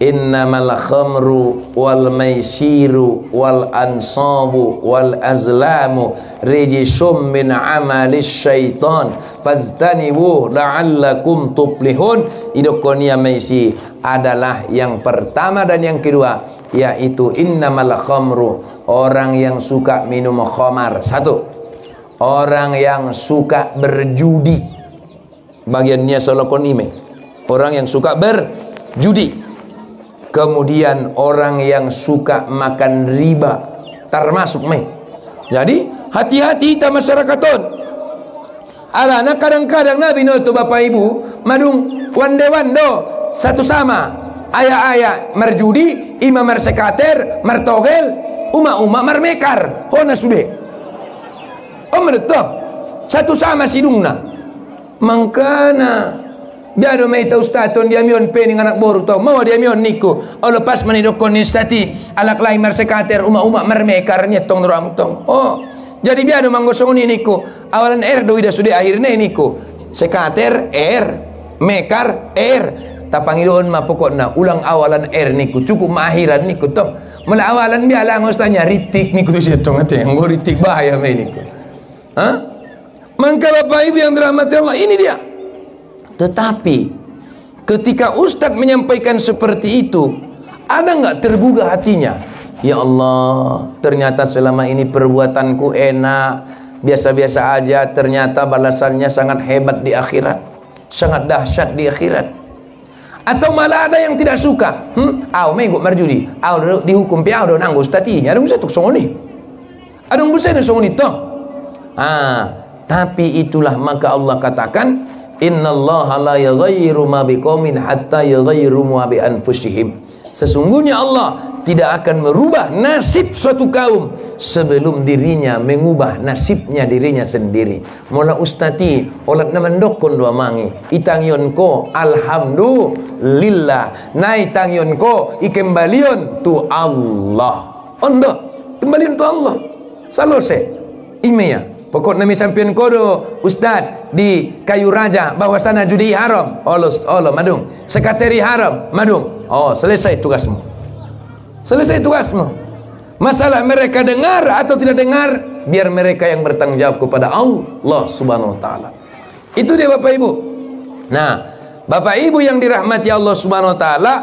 Speaker 1: innamal khamru wal maisiru wal ansabu wal azlamu rijsum min amalis syaitan faztanibuh la'allakum tuflihun. Idokonia maisi adalah yang pertama dan yang kedua, yaitu innamal khamru, orang yang suka minum khamar. Satu, orang yang suka berjudi, bagiannya solokonime, orang yang suka berjudi. Kemudian orang yang suka makan riba termasuk meh. Jadi hati-hati kita masyarakaton. Alana kadang-kadang Nabi noto Bapak Ibu madung wande-wando satu sama ayah-ayah merjudi, imam mersekater, mertogel, uma-uma mermekar. Hona sude. Menetap satu sama sidungna. Mangkana biado mai tau staton dia mion pening anak boru tau mau dia mion niku o lepas manidokon ni stati alak lain mersekater uma-uma mermekar nyetong dorang tong. Oh jadi biado manggosong ni niku awalan do ida sudah akhirnya niku sekater mekar tapangiloon ma pokokna ulang awalan niku cukup maakhiran niku tong mula awalan biala ngostanya ritik niku tu setong ate nggo ritik bahaya mai niku. Mangka Bapak Ibu yang dirahmati Allah, ini dia. Tetapi ketika Ustadz menyampaikan seperti itu, ada nggak tergugah hatinya? Ya Allah, ternyata selama ini perbuatanku enak, biasa-biasa aja, ternyata balasannya sangat hebat di akhirat, sangat dahsyat di akhirat. Atau malah ada yang tidak suka, aw menggo marjudi, aw dihukum pi aw do nanggo statinya, ada bisa tuk songoni, ada bisa do songoni toh. Tapi itulah maka Allah katakan, innallaha la yaghayyiru ma biqaumin hatta yaghayyiru ma bi anfusihim. Sesungguhnya Allah tidak akan merubah nasib suatu kaum sebelum dirinya mengubah nasibnya dirinya sendiri. Mola ustati olat namandokon dua mangi itangyon ko alhamdulillah nai tangyon ko ikembalion tu Allah. Ondo kembalion tu Allah. Salose imeya. Pokok nami sampian kodo Ustad di Kayu Raja bahwa sana judi haram. Allah madung. Sekateri haram madung. Oh, selesai tugasmu. Selesai tugasmu. Masalah mereka dengar atau tidak dengar, biar mereka yang bertanggung jawab kepada Allah Subhanahu wa taala. Itu dia Bapak Ibu. Nah, Bapak Ibu yang dirahmati Allah Subhanahu wa taala,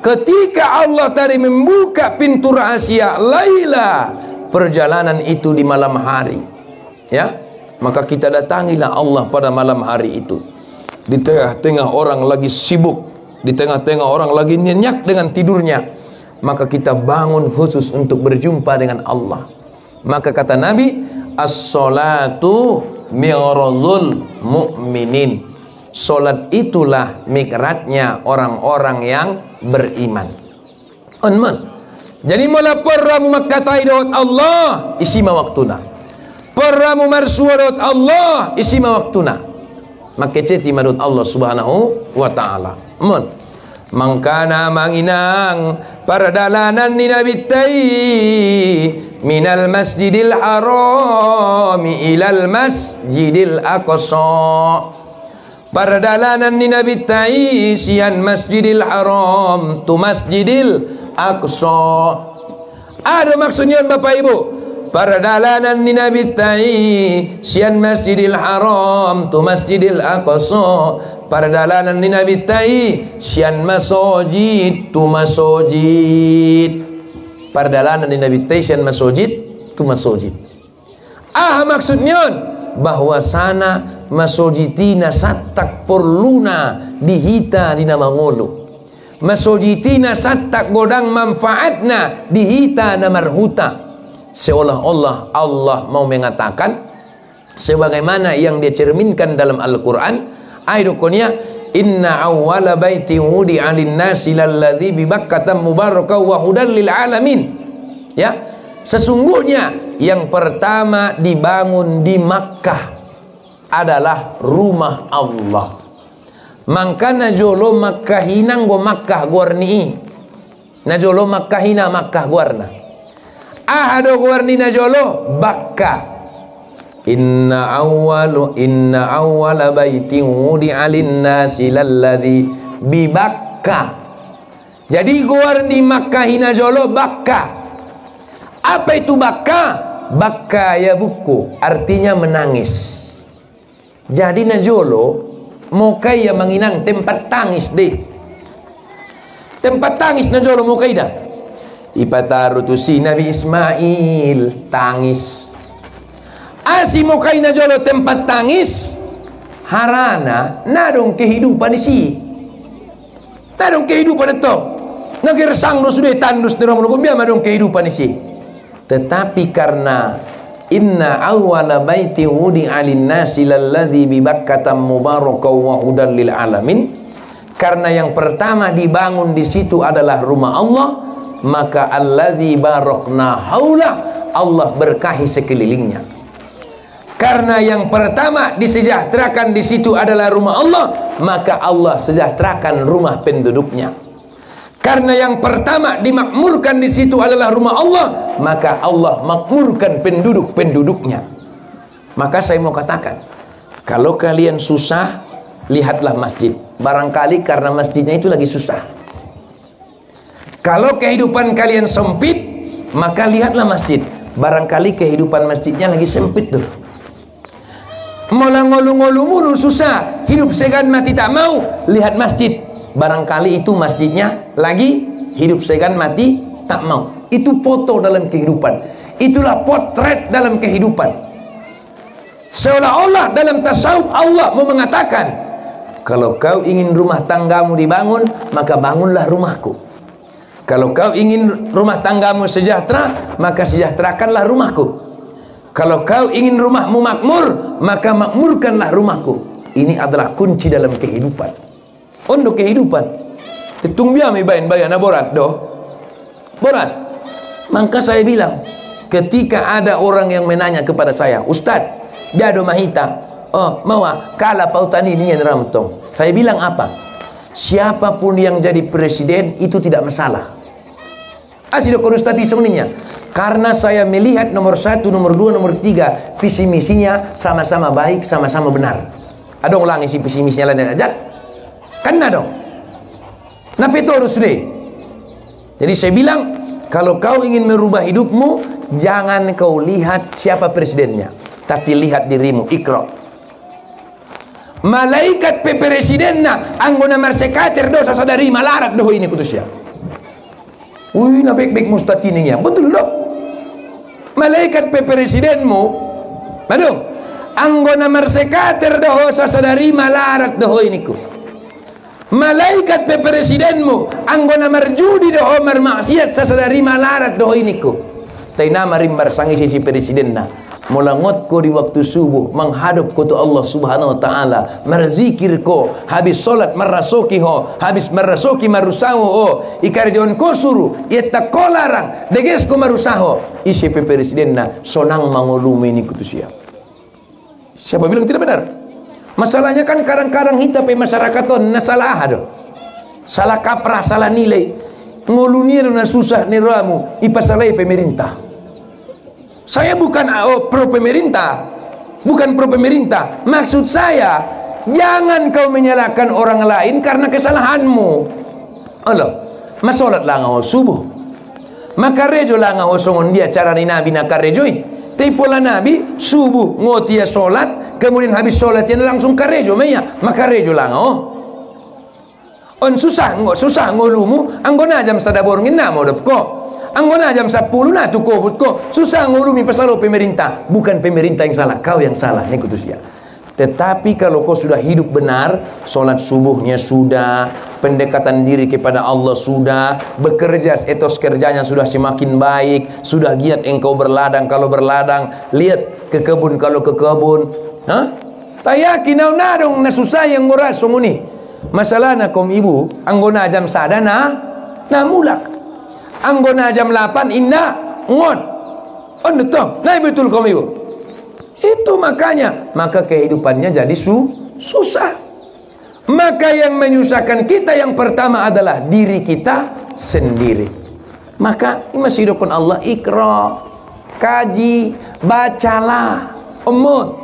Speaker 1: ketika Allah tadi membuka pintu rahasia Laila, perjalanan itu di malam hari. Ya, maka kita datangilah Allah pada malam hari itu. Di tengah-tengah orang lagi sibuk, di tengah-tengah orang lagi nyenyak dengan tidurnya, maka kita bangun khusus untuk berjumpa dengan Allah. Maka kata Nabi, as-salatu mi'razul mu'minin. Salat itulah mikratnya orang-orang yang beriman. Jadi mula perramu makkatai dawat Allah isima waktuna. Perramu marsua dawat Allah isima waktuna. Makeceti madut Allah Subhanahu wa taala. Mangkana manginang pardalanan ni Nabi tai minal masjidil harami ilal masjidil aqsa. Pardalanan ni Nabi tai sian masjidil haram tu masjidil aqsa. Ada maksudnya Bapak Ibu, pardalanan ni Nabi tai sian masjidil haram tu masjidil aqsa. Pardalanan ni Nabi tai sian masjid tu masjid. Pardalanan ni Nabi tai sian masjid tu masjid. Maksudnya bahwa sana masjitina satak porluna dihita di nama ngolo. Masjitina satak godang manfaatna dihita na marhuta. Seolah-olah Allah mau mengatakan sebagaimana yang dia cerminkan dalam Al-Quran. Ayatnya inna awwala baiti wudi'a lin-nasi lalladzi bi Bakkah mubarakan wa hudan lil alamin. Ya, sesungguhnya yang pertama dibangun di Makkah adalah rumah Allah. Mangka najolo makkahina go makkah gorni. Najolo makkahina makkah gorna. Ahado gorni najolo bakka. Inna awwala baitin wudi'a lin-nasi lalladzi bi Bakkah. Jadi gorni makkahina jolo Bakkah. Apa itu Bakkah? Bakkah ya buku, artinya menangis. Jadi najolo mau kaya menginang tempat tangis deh. Tempat tangis najolo mau kaya dah. Ipataru tu si Nabi Ismail tangis. Asi mau kaya najolo tempat tangis. Harana nadong kehidupan isi. Nadong kehidupan itu. Nagiresang no sudah tandus di rumah biar madong kehidupan isi. Tetapi karena inna awwala baiti wudi'a lin-nasi lalladzi bi Bakkah mubarakan wa hudan lil alamin. Karena yang pertama dibangun di situ adalah rumah Allah, maka alladzi barakna haula, Allah berkahi sekelilingnya. Karena yang pertama disejahterakan di situ adalah rumah Allah, maka Allah sejahterakan rumah penduduknya. Karena yang pertama dimakmurkan di situ adalah rumah Allah, maka Allah makmurkan penduduk-penduduknya. Maka saya mau katakan, kalau kalian susah, lihatlah masjid. Barangkali karena masjidnya itu lagi susah. Kalau kehidupan kalian sempit, maka lihatlah masjid. Barangkali kehidupan masjidnya lagi sempit tuh. Mola ngolu-ngolu mulu susah, hidup segan mati tak mau, lihat masjid. Barangkali itu masjidnya lagi hidup segan mati tak mau. Itu foto dalam kehidupan. Itulah potret dalam kehidupan. Seolah-olah dalam tasawuf Allah mau mengatakan, kalau kau ingin rumah tanggamu dibangun, maka bangunlah rumahku. Kalau kau ingin rumah tanggamu sejahtera, maka sejahterakanlah rumahku. Kalau kau ingin rumahmu makmur, maka makmurkanlah rumahku. Ini adalah kunci dalam kehidupan. Untuk kehidupan. Tetung biar mi bayan borat doh. Borat. Maka saya bilang, ketika ada orang yang menanya kepada saya, Ustaz, jado mahita, oh mawa kala pautani ini yang ramtong. Saya bilang apa? Siapapun yang jadi presiden itu tidak masalah. Asli konstati sebenarnya. Karena saya melihat nomor 1, nomor 2, nomor 3 visi misinya sama-sama baik, sama-sama benar. Ada ulangi si visi misinya lain aja. Kena dong. Napa itu harus deh. Jadi saya bilang, kalau kau ingin merubah hidupmu, jangan kau lihat siapa presidennya, tapi lihat dirimu. Ikra. Malaikat pe presidenna anggona marsekater dosa sadari malarat doh ini kutusya. Wih, na baik-baik mustatininya. Betul loh. Malaikat pe presidenmu, madung, anggona marsekater doh sadari malarat doh ini ku. Malaikat pe presidenmu, anggona marjudi doh marmaksiat sadari malarat doh ini ku. Taina marimbar sangi si presidenna. Mulangot ko di waktu subuh menghadap ko tu Allah Subhanahu wa taala, merzikir ko habis salat marasoki ho, habis marasoki marusaho ho, ikarjon ko suru ietta ko larang deges ko marusaho. Isi pe presidenna sonang mangulumi ni kutusia. Siapa bilang tidak benar? Masalahnya kan kadang-kadang kita pe masyarakat on nasalah ado. Salah kaprah, salah nilai. Nguluni na susah ni ramu ipasalai pemerintah. Saya bukan pro pemerintah, bukan pro pemerintah. Maksud saya, jangan kau menyalahkan orang lain karena kesalahanmu. Allah, masolat lah ngau subuh. Maka rejo lah ngau songon dia cara ni Nabi nak karejoi. Tapi pola Nabi subuh ngotia solat, kemudian habis solat dia langsung karejo meya. Maka rejo lah ngau. On susah ngolumu, anggona jam sadaborngin namo dep ko. Anggona jam 10 na tu kohut ko. Susah ngulumi pasal pemerintah. Bukan pemerintah yang salah, kau yang salah. Ini kutusnya. Tetapi kalau kau sudah hidup benar, solat subuhnya sudah, pendekatan diri kepada Allah sudah, bekerja, etos kerjanya sudah semakin baik, sudah giat engkau berladang. Kalau berladang, lihat ke kebun kalau ke kebun. Hah? Tayaki na nadong na susah yang nguras sunguni. Masalah na kom ibu, anggona jam sadana na mulak. Anggona jam 8 inna ngon. On betul. Nah betul kamu ibu. Itu makanya, maka kehidupannya jadi susah. Maka yang menyusahkan kita yang pertama adalah diri kita sendiri. Maka masih dokon Allah, ikra, kaji, bacalah. Umur,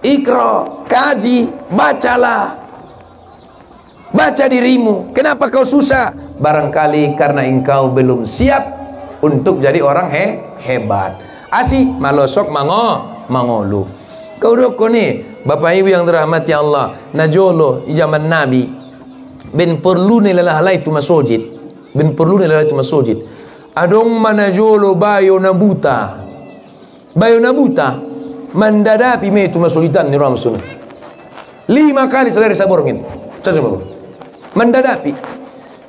Speaker 1: ikra, kaji, bacalah. Baca dirimu. Kenapa kau susah? Barangkali karena engkau belum siap untuk jadi orang hebat. Asi malosok mangolu. Kau doko nih, Bapak Ibu yang dirahmati Allah, najolo di zaman Nabi, ben perlu nilalah itu masjid, ben perlu nilalah itu masjid. Adong manajolo bayo nabuta, mandadapi me itu masulitan ni Ramsun. 5 kali sadari saborngin, saja mendadapi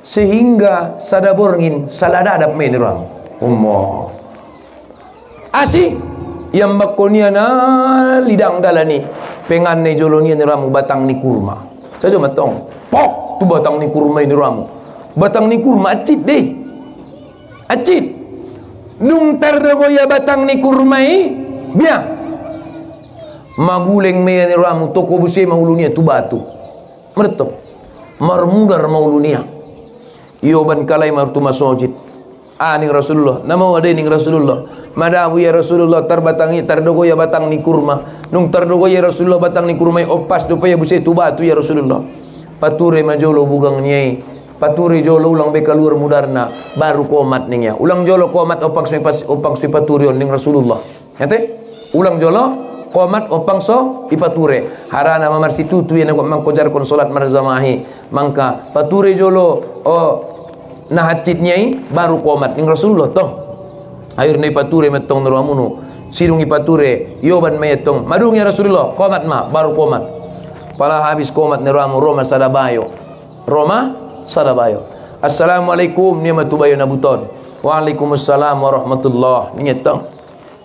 Speaker 1: sehingga sadaborngin saladadap me ni Ram. Ummo. Asi yang bakonia na lidang dalani pengan ne jolonia ni Ramu batang ni kurma. Saja matong. Pok tu batang ni kurma ni Ramu. Batang ni kurma acit deh. Acit. Nung terdogoya batang ni kurma biar maguleng me ni Ramu toko buse maulunia tu batu. Mertok. Marmudar maulunia. Ioban kalai martu masojid. Ning Rasulullah. Nama wade ning Rasulullah. Madawu ya Rasulullah terbatangi terdogo ya batang ni kurma. Nung terdogo ya Rasulullah batang ni kurma opas dupaya buse tu batu ya Rasulullah. Pature majolo bugang nyai. Pature jolo ulang beka luar mudarna baru komat ningya. Ulang jolo komat opang sipaturion ning Rasulullah. Ngerti? Ulang jolo komat opang so ipature harana mamar situtu yang aku mangkojar kon salat marzamahi mangka pature jolo nah hacit nyai baru komat ning Rasulullah toh air nei pature metong neramuno sirungi pature yoban metong madung ya Rasulullah komat ma baru komat pala habis komat neramu Roma Sadabayo assalamualaikum niamatu bayo nabuton waalaikumsalam warahmatullah nietong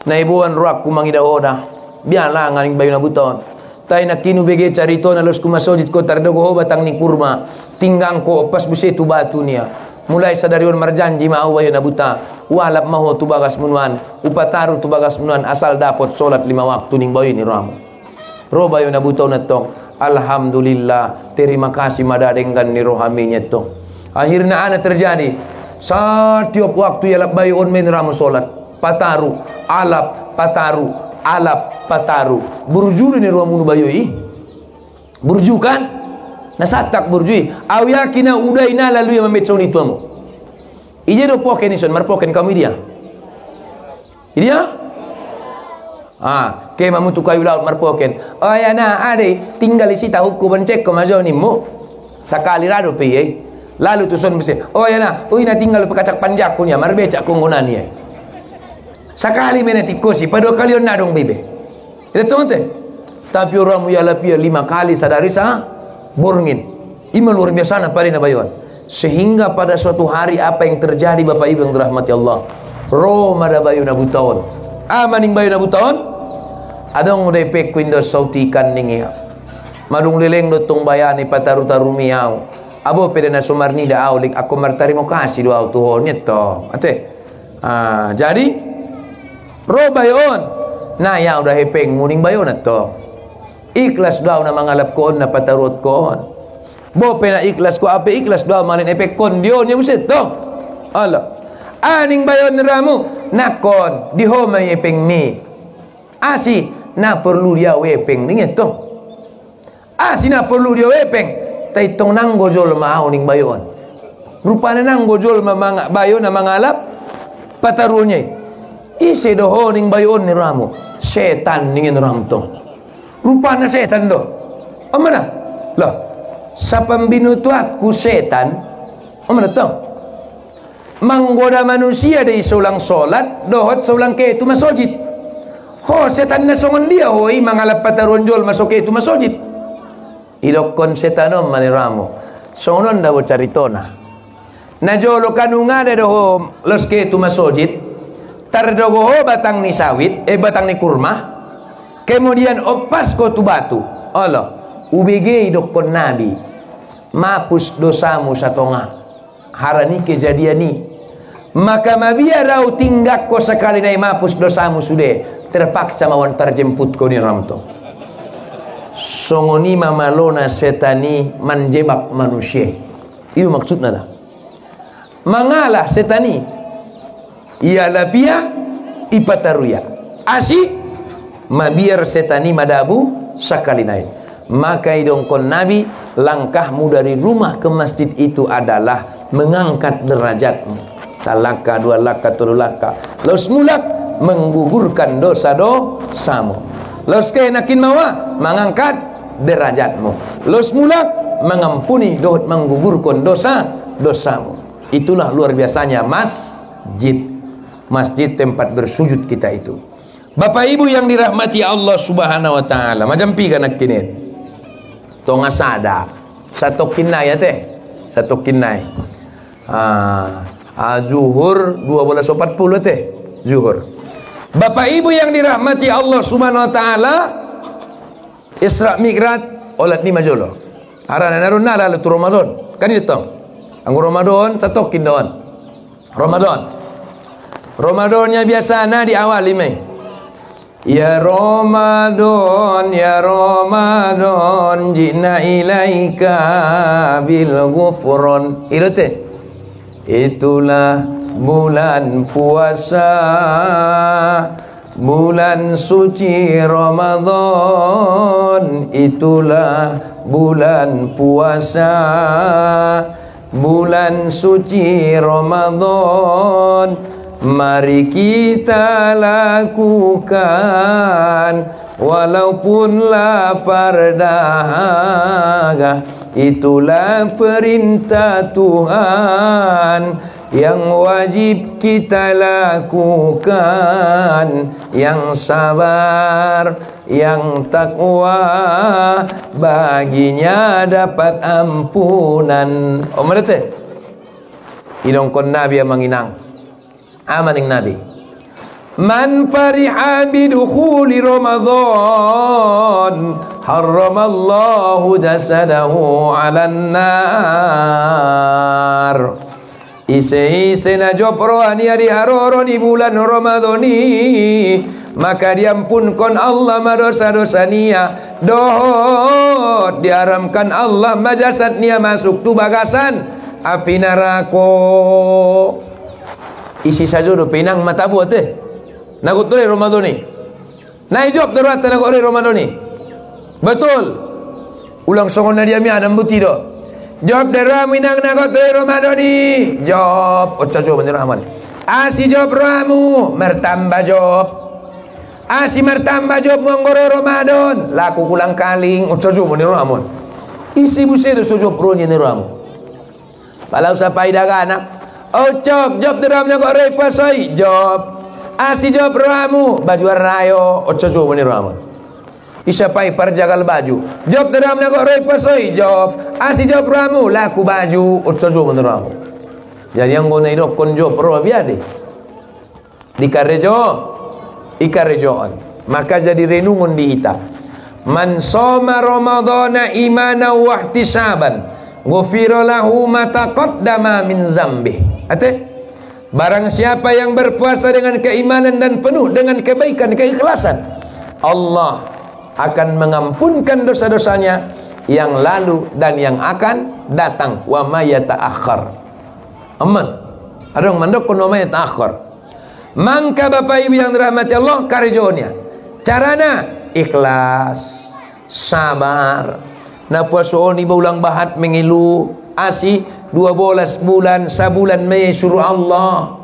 Speaker 1: naibuan ruak kumangida oda biarlah ngaring bayu nabuton tay nakinu bege carito na los kumasojit ko tardogo batang ni kurma tinggang ko pas buse tu batu nia mulai sadarion marjanji mau bayu nabuta walap maho tu bagas munuan upataru tu bagas munuan asal dapat solat 5 waktu ning bayu ni ramu ro bayu nabuton natong alhamdulillah terima kasih madadenggan ni rohami nyetong akhirnya ana terjadi setiap waktu yalap bayu on men ramu solat pataru alap pataru alap pataru burju ni ruang munu bayoi burju kan nasatak burju aw yakina udaina lalu yang memecau ni tuamu ije do poken ison mar poken kamu dia ke mamu tu kayu laut mar poken oh ya na ade tinggal isi tahu ku bencek ko majo ni mu sakali rado pe lalu tu son mesti oh ya na na tinggal pekacak panjakunya mar becak kungunani sakali menetikosi pada kali on nadong bebe itu tonte tapi orang mu yala pia 5 kali sadari borngin ima luar biasa na pari na bayon sehingga pada suatu hari apa yang terjadi Bapak Ibu yang dirahmati Allah Roma da bayon abutawan amaning bayon abutawan adong uday pekuindo sautikan ningiya madung leleng do tong bayani pataru-taru miyaw abo pede na sumarni da aulik ako martarimo kasih do autuhon nito ate jadi ro bayon na ya udah hepeng muning bayon ato ikhlas daw na mangalap koon na patarot koon bo pena ikhlas ko ape ikhlas daw malin epek kon dion nya buset to ala aning bayon ramu nakon diho may epeng mi asi na perlu dia wepeng ning to asi na perlu dia wepeng tay tong nang gojol maaw ning bayon rupana nang gojol mamanga bayon na mangalap patarunya isi doho ning bayon ni ramu setan ningin ram to rupana setan do amana lah sa pambinutuat ku setan amana to manggoda manusia dari sulang solat dohot sulang ke itu masjid ho setan na songon dia hoi mangalap pataron jol masuk ke itu masjid idokon setanom mani ramu sonon dawo caritona najolo kanunga de doho los ke itu masjid tardogo batang ni sawit batang ni kurma kemudian opas ko tu batu Allah ubege dokon nabi mapus dosamu satonga harani kejadian ni maka mabia rau tinggak ko sekali nai mapus dosamu sudah terpaksa mawan terjemput ko ni ramto songoni mamalona setani menjebak manusia. Itu maksudnya dah. Mangalah setani ia lapia ipataruya asi mabiar setani madabu sakali naik. Maka idongkon Nabi, langkahmu dari rumah ke masjid itu adalah mengangkat derajatmu. Salaka, 2 laka, 3 laka. Lalu mulak menggugurkan dosa-dosamu. Lalu kenakin mawa mengangkat derajatmu. Lalu mulak mengampuni menggugurkan dosa-dosamu. Itulah luar biasanya masjid. Masjid tempat bersujud kita itu. Bapak Ibu yang dirahmati Allah Subhanahu wa taala, macam pi kanak kini. Tonga sada. Satu kinai ya teh. Satu kinai. Zuhur 12.40 teh. Zuhur. Bapak Ibu yang dirahmati Allah Subhanahu wa taala, Isra Mi'raj olat ni majolo. Arana narun nala tu Ramadan. Kan itu. Anggo Ramadan satu kindon. Ramadannya biasana di awal lima. Ya Ramadan, ya Ramadan, jina ilaika bil ghufran. Itu teh. Itulah bulan puasa, bulan suci Ramadan. Itulah bulan puasa, bulan suci Ramadan. Mari kita lakukan walaupun lapar dahaga. Itulah perintah Tuhan yang wajib kita lakukan. Yang sabar, yang takwa, baginya dapat ampunan. Mereka idongkon Nabi yang menginang amaning Nabi. Man fariha bidukhuli Ramadan harramallahu jasadahu 'alan nar. Ise na jopro ani hari haroro di bulan Ramadhani, maka diampunkan Allah dosa-dosa nia. Doh diharamkan Allah majasad nia masuk tu bagasan api neraka. Isi saja do pinang mata buat teh. Nagot tole Ramadan ni. Nai job terat nagot tole Ramadan ni. Betul. Ulang songon dia mi ada buti do. Job dera minang nagot tole Ramadan ni. Job ocajo bener aman. Asi job ramu mertambah job. Asi mertambah job menggoro Ramadan. Laku kulang kaling ocajo bener aman. Isi buse do sojo pro ni ramu. Kalau sampai daga anak Ocok, job deramnya kok rek pasai job. Asi job ramu baju rayo ocok jo meni ramu. Isapai perjagal baju. Job deramnya kok rek pasai job. Asi job ramu laku baju ocok jo meni ramu. Jadi yang guna hidup kon job pro biade. Ikarejoan. Maka jadi renungun di ita. Man soma Ramadhana imanan wa ihtisaban ghufira lahu ma taqaddama min zambi. Barang siapa yang berpuasa dengan keimanan dan penuh dengan kebaikan, keikhlasan, Allah akan mengampunkan dosa-dosanya yang lalu dan yang akan datang. Wa ma yata'akhkhar. Aman. Ada yang mandok wa ma yata'akhkhar. Mangka Bapak Ibu yang dirahmati Allah, karejonya. Carana ikhlas, sabar. Na puasa ni baulang bahat mengilu asi 12 bulan sabulan Mei suruh Allah.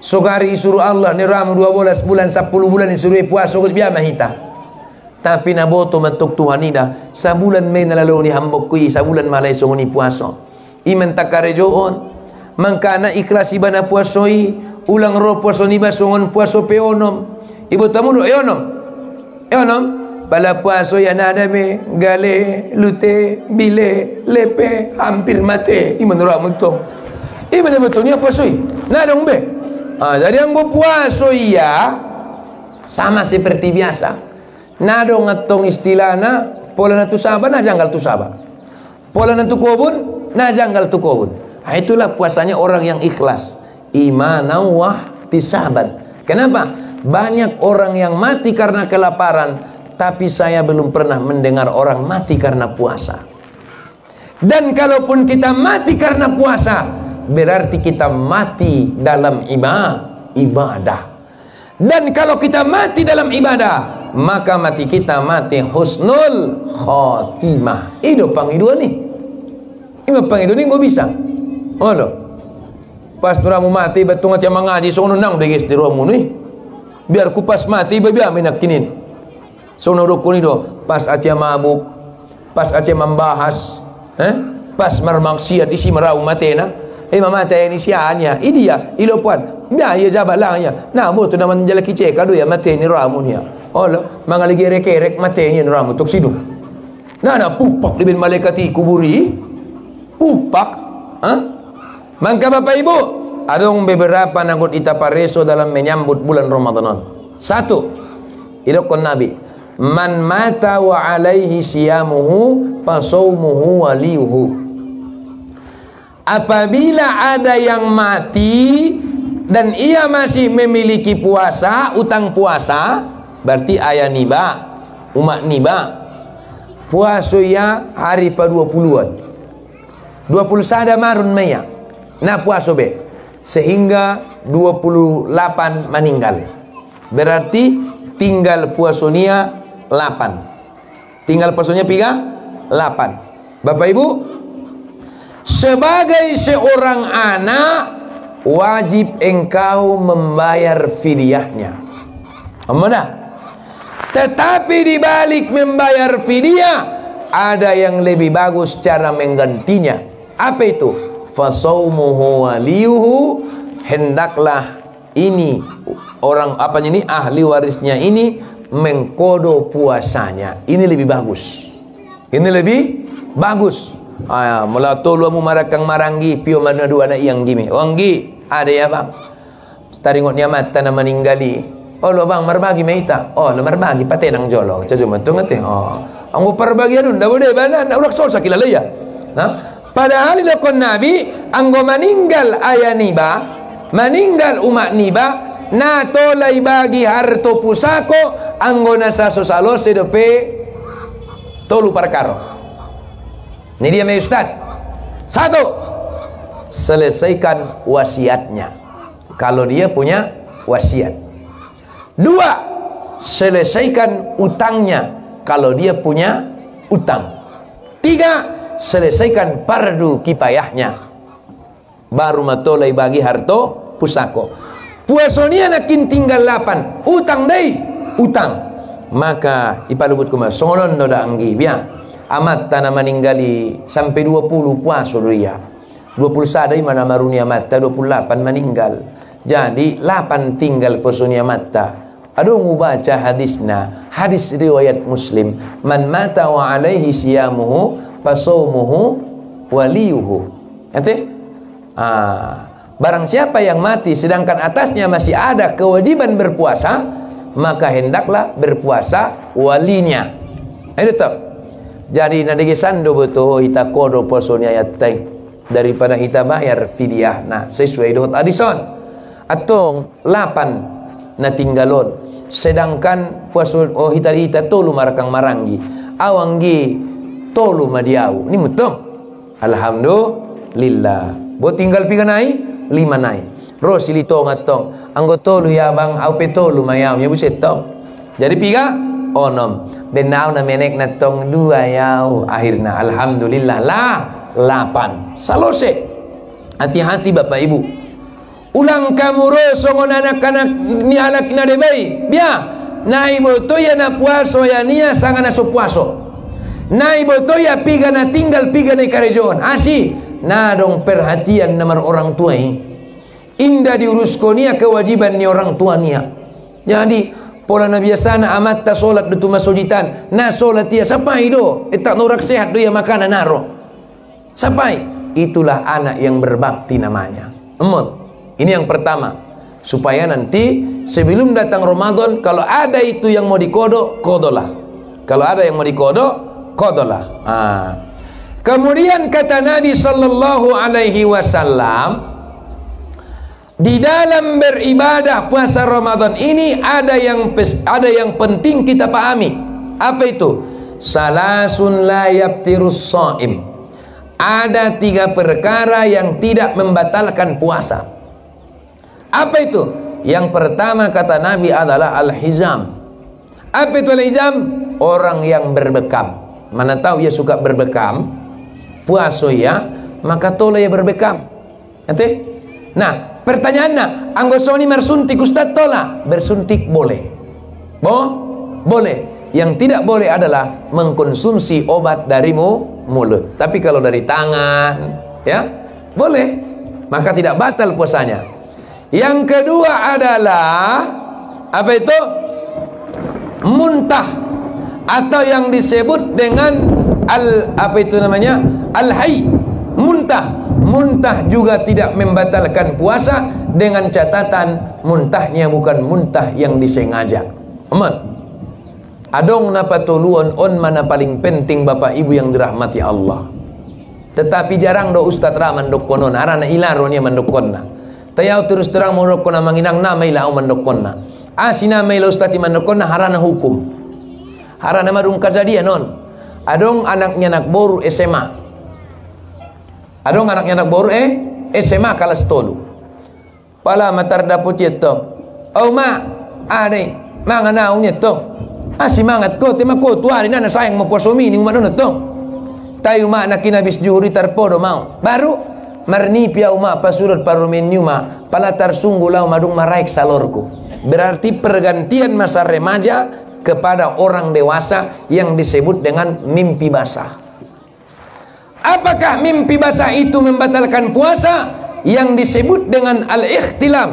Speaker 1: Sogari suruh Allah ni ramu 12 bulan 10 bulan ni suruh puasa kut biar mahita. Tapi na boto matuk Tuhan ida sabulan Mei na lalu ni hambok kui sabulan malai so ni puasa. Iman takarejoon mangkana ikhlas ibana puasoi ulang ro puasa ni basongon puasa peonom. Ibu tamu do eonom bala puasa yang ada me gale lute bile lepe hampir mate iman ramu tu. Iman betul ni puasoi. Na dong be. Jadi anggo puasa ya sama seperti biasa. Nado ngatong istilahna pola na tu sabar na janggal tu sabar. Pola na tu kobun na janggal tu kobun. Itulah puasanya orang yang ikhlas. Imanan wa ihtisaban. Kenapa? Banyak orang yang mati karena kelaparan tapi saya belum pernah mendengar orang mati karena puasa. Dan kalaupun kita mati karena puasa, berarti kita mati dalam ibadah. Dan kalau kita mati dalam ibadah, maka mati kita mati husnul khotimah. Itu pangidua nih. Ini pangidua nih gue bisa. Oh lo. Pas turamu mati betul ngati mengaji sono nang degis di ruangmu nih. Biar ku pas mati biar minak kinin. Sono rukun itu pas aja mabuk, pas aja membahas, pas mermaksiat isi merau matena. Mama saya ini sianya, ini dia, ilo puan, biaya jabat langnya. Nah, tu nama menjala kicek kado ya mateni ramunya. Oh lo, mangali gerek mateni ramu tuk sidu. Nah, pupak dengan malaikati kuburi, pupak, Maka Bapak Ibu, ada beberapa nanggut ita pareso dalam menyambut bulan Ramadan. Satu, idokon Nabi, man mata wa alaihi siyamuhu fasawmuhu waliyuhu. Apabila ada yang mati dan ia masih memiliki puasa, utang puasa, berarti ayah niba, umat niba, puasa ya hari pa-20-an, 20 sada marun maya, nah puasa be, sehingga 28 meninggal, berarti tinggal puasanya 8, tinggal puasanya 8. Bapak Ibu, sebagai seorang anak wajib engkau membayar fidyahnya. Amanah. Tetapi di balik membayar fidyah ada yang lebih bagus cara menggantinya. Apa itu? Fasawmuhu waliyuhu, hendaklah ini orang ini ahli warisnya ini mengkodo puasanya. Ini lebih bagus. Ini lebih bagus. Mula tolu mu marakang maranggi pio mana dua anak yang gimi. Wanggi ada ya bang. Taringot nyamat tanah meninggali. Oh lo bang marbagi meita. Oh lo marbagi patenang jolo. Cuma tu ngate. Oh, anggo perbagi adun dah boleh bana. Nak urak sorsa kilala ya. Nah, padahal lakon Nabi anggo meninggal ayah niba, meninggal umat niba, na tolai bagi harto pusako anggo nasa sosalo sedope tolu perkara. Ini dia Ustaz. Satu, selesaikan wasiatnya kalau dia punya wasiat. Dua, selesaikan utangnya kalau dia punya utang. Tiga, selesaikan fardu kifayahnya. Baru matolai bagi harto pusako. Puasonia nakin tinggal 8, utang dai, utang. Maka ipalubut kuma songon no da anggi biar amat tanah meninggali sampai 20 puasa dia. 20 sadai mana marunia mata, 28 meninggal. Jadi 8 tinggal puasunia mata. Aduh baca hadisna, hadis riwayat Muslim, man mata wa alaihi siyamuhu fasawmuhu waliyuhu. Nanti barang siapa yang mati sedangkan atasnya masih ada kewajiban berpuasa, maka hendaklah berpuasa walinya. Itu tak. Jadi nadigi sando betul kita kodo posonya yatai daripada kita bayar fidyah. Nah, sesuai dengan adison. Atong 8 na tinggalon. Sedangkan puaso hita tolu marakang maranggi. Awanggi tolu madiau. Ini mutong. Alhamdulillah. Bo tinggal piga nai, 5 nai. Rosili tong atong. Anggo tolu ya bang, au pe tolu mayau nya buset tong. Jadi piga onom benau na menek na tong 2 yau akhirna alhamdulillah lah 8 salose. Hati-hati Bapak Ibu, ulang kamu rosongon anak-anak ni anak na debay bia nai boto ya na puaso ya nia sanga na so puaso nai boto ya piga na tinggal piga na karejon asi na dong perhatian namar orang tua ini indah diuruskonia kewajiban ni orang tua nia. Jadi pola na biasana amat ta solat du masujitan na solat dia sapai do etak norak sehat do ya makanan naro sapai. Itulah anak yang berbakti namanya. Ini yang pertama, supaya nanti sebelum datang Ramadan kalau ada itu yang mau dikodo, kodolah. Kalau ada yang mau dikodo, kodolah. Kemudian kata Nabi sallallahu alaihi wasallam, di dalam beribadah puasa Ramadan ini ada yang penting kita pahami. Apa itu? Salasun la yaftirus shaim. Ada 3 perkara yang tidak membatalkan puasa. Apa itu? Yang pertama kata Nabi adalah al-hizam. Apa itu al-hizam? Orang yang berbekam. Mana tahu ia suka berbekam, puasa ya, maka tola ya berbekam. Nah, pertanyaannya, anggosoni mersuntik Ustaz tola? Bersuntik boleh. Boleh. Yang tidak boleh adalah mengkonsumsi obat dari mulut. Tapi kalau dari tangan, ya, boleh. Maka tidak batal puasanya. Yang kedua adalah apa itu? Muntah, atau yang disebut dengan al-hay. Muntah juga tidak membatalkan puasa, dengan catatan muntahnya bukan muntah yang disengaja. Adong napa tuluan on mana paling penting Bapak Ibu yang dirahmati Allah. Tetapi jarang do Ustaz Ra mandokonon, arana ilaro nya mandokonna. Tayau terus terang mandokonna manginang nama ilau mandokonna. Asina maila Ustaz mandokonna harana hukum. Harana madung kajadian non. Adong anaknya anak boru SMA. Adong anaknya anak boru SMA kelas 3. Pala matar dapot yeto. Oh ma, ade, mangana unya to. Simangat ko, tema ko, tuari na sayang mo puasomi, ni umano na to. Tayo ma na kinabis juhuri tarpodo mau. Baru, marnipia uma pasurot parumin nyuma, palatar sunggulau madung maraik salorku. Berarti pergantian masa remaja kepada orang dewasa yang disebut dengan mimpi basah. Apakah mimpi basah itu membatalkan puasa? Yang disebut dengan al-ikhtilam.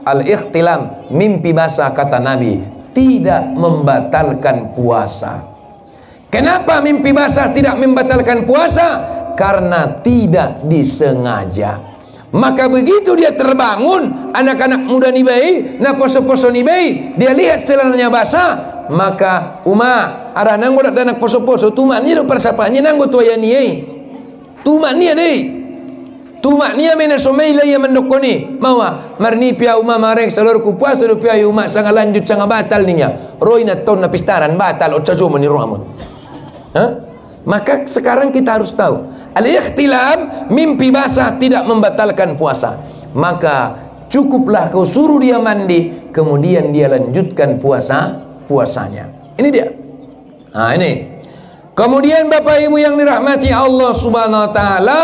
Speaker 1: Al-ikhtilam, mimpi basah kata Nabi, tidak membatalkan puasa. Kenapa mimpi basah tidak membatalkan puasa? Karena tidak disengaja. Maka begitu dia terbangun, anak-anak muda ni bayi, na poso-poso ni bayi, dia lihat celananya basah, maka ada nanggo dak anak poso-poso, tumak ni do persapanya nanggo tuaya ni tumak ni dei. Tumak ni mena somaila ya mendokoni mawa marni pia mareng salorku puasa do pia sangat lanjut sangat batal ninya roina ton na pistaran batal ocajo meni roamon. Maka sekarang kita harus tahu al-ikhtilam, mimpi basah tidak membatalkan puasa. Maka cukuplah kau suruh dia mandi, kemudian dia lanjutkan puasanya. Ini dia. Ini. Kemudian Bapak Ibu yang dirahmati Allah Subhanahu wa taala,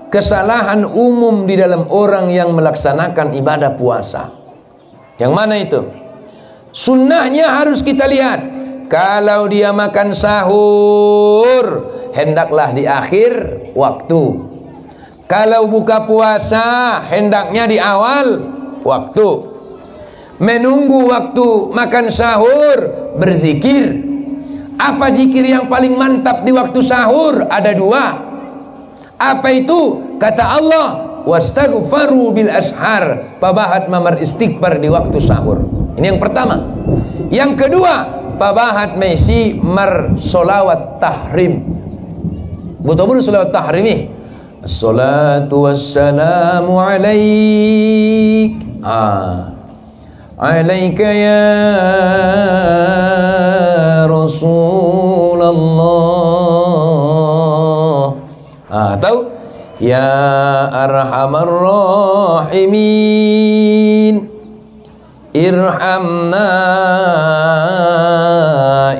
Speaker 1: kesalahan umum di dalam orang yang melaksanakan ibadah puasa. Yang mana itu? Sunnahnya harus kita lihat. Kalau dia makan sahur, hendaklah di akhir waktu. Kalau buka puasa, hendaknya di awal waktu. Menunggu waktu makan sahur, berzikir. Apa zikir yang paling mantap di waktu sahur? Ada 2. Apa itu? Kata Allah, wastaghfaru bil ashar, pabahat mamar istighfar di waktu sahur. Ini yang pertama. Yang kedua, pabahat mesi mar solawat tahrim. Betul-betul solawat tahrim. Assalatu wassalamu alaik. Alaika ya Rasulullah. Tahu? Ya arhamar rahimin, irhamna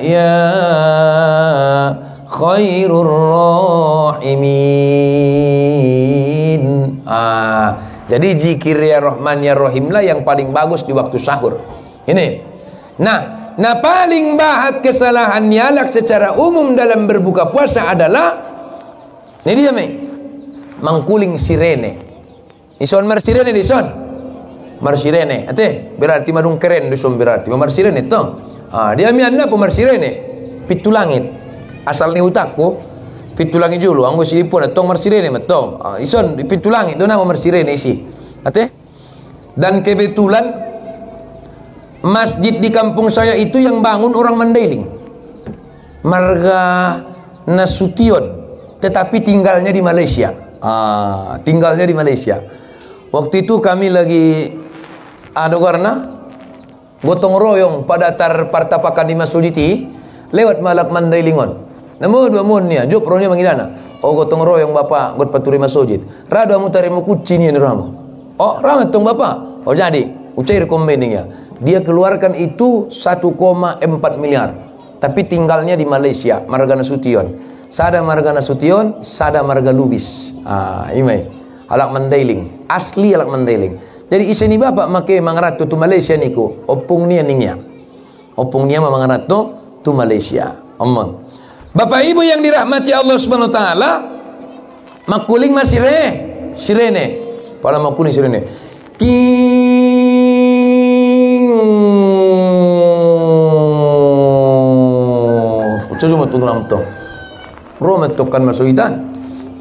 Speaker 1: ya khairur rahimin. Jadi zikir ya Rahman ya Rahim lah yang paling bagus di waktu sahur. Ini. Nah paling bahat kesalahan nyalak secara umum dalam berbuka puasa adalah ini dia mangkuling sirene. Ison mar sirene dison. Mar sirene. Berarti madung keren dison berarti. Mar sirene to. Dia mianna po mar sirene. Pitu langit. Asal ni utakku pitu langit dulu. Anggo silipon atong mar sirene matong. Ison pitu langit do nama mar sirene isi. Dan kebetulan masjid di kampung saya itu yang bangun orang Mandailing. Marga Nasution. Tetapi tinggalnya di Malaysia. Tinggalnya di Malaysia. Waktu itu kami lagi ada warna gotong royong pada tar partapakan di Masuditi. lewat malak mandai lingon. Namun dua munnya, jok rohnya mangidana. Oh gotong royong bapak, got paturi masjid. Rado mutari mukuci ni ramu. Oh ramat tong bapak. Oh jadi, ucair kombendingnya. Dia keluarkan itu 1,4 miliar. Tapi tinggalnya di Malaysia, Marga Nasution. Sada Marga Nasution, sada Marga Lubis. Imai. Alak mandailing, asli alak mandailing. Jadi iseni bapak make mangarat tu Malaysia niku, opung nia ningya. Opung nia mangarat tu Malaysia. Aman. Bapak Ibu yang dirahmati Allah Subhanahu wa taala, makuling masire, sirene. Pala makuling sirene. King. Ucap cuma tu dalam tu. Romet tokan masuidan.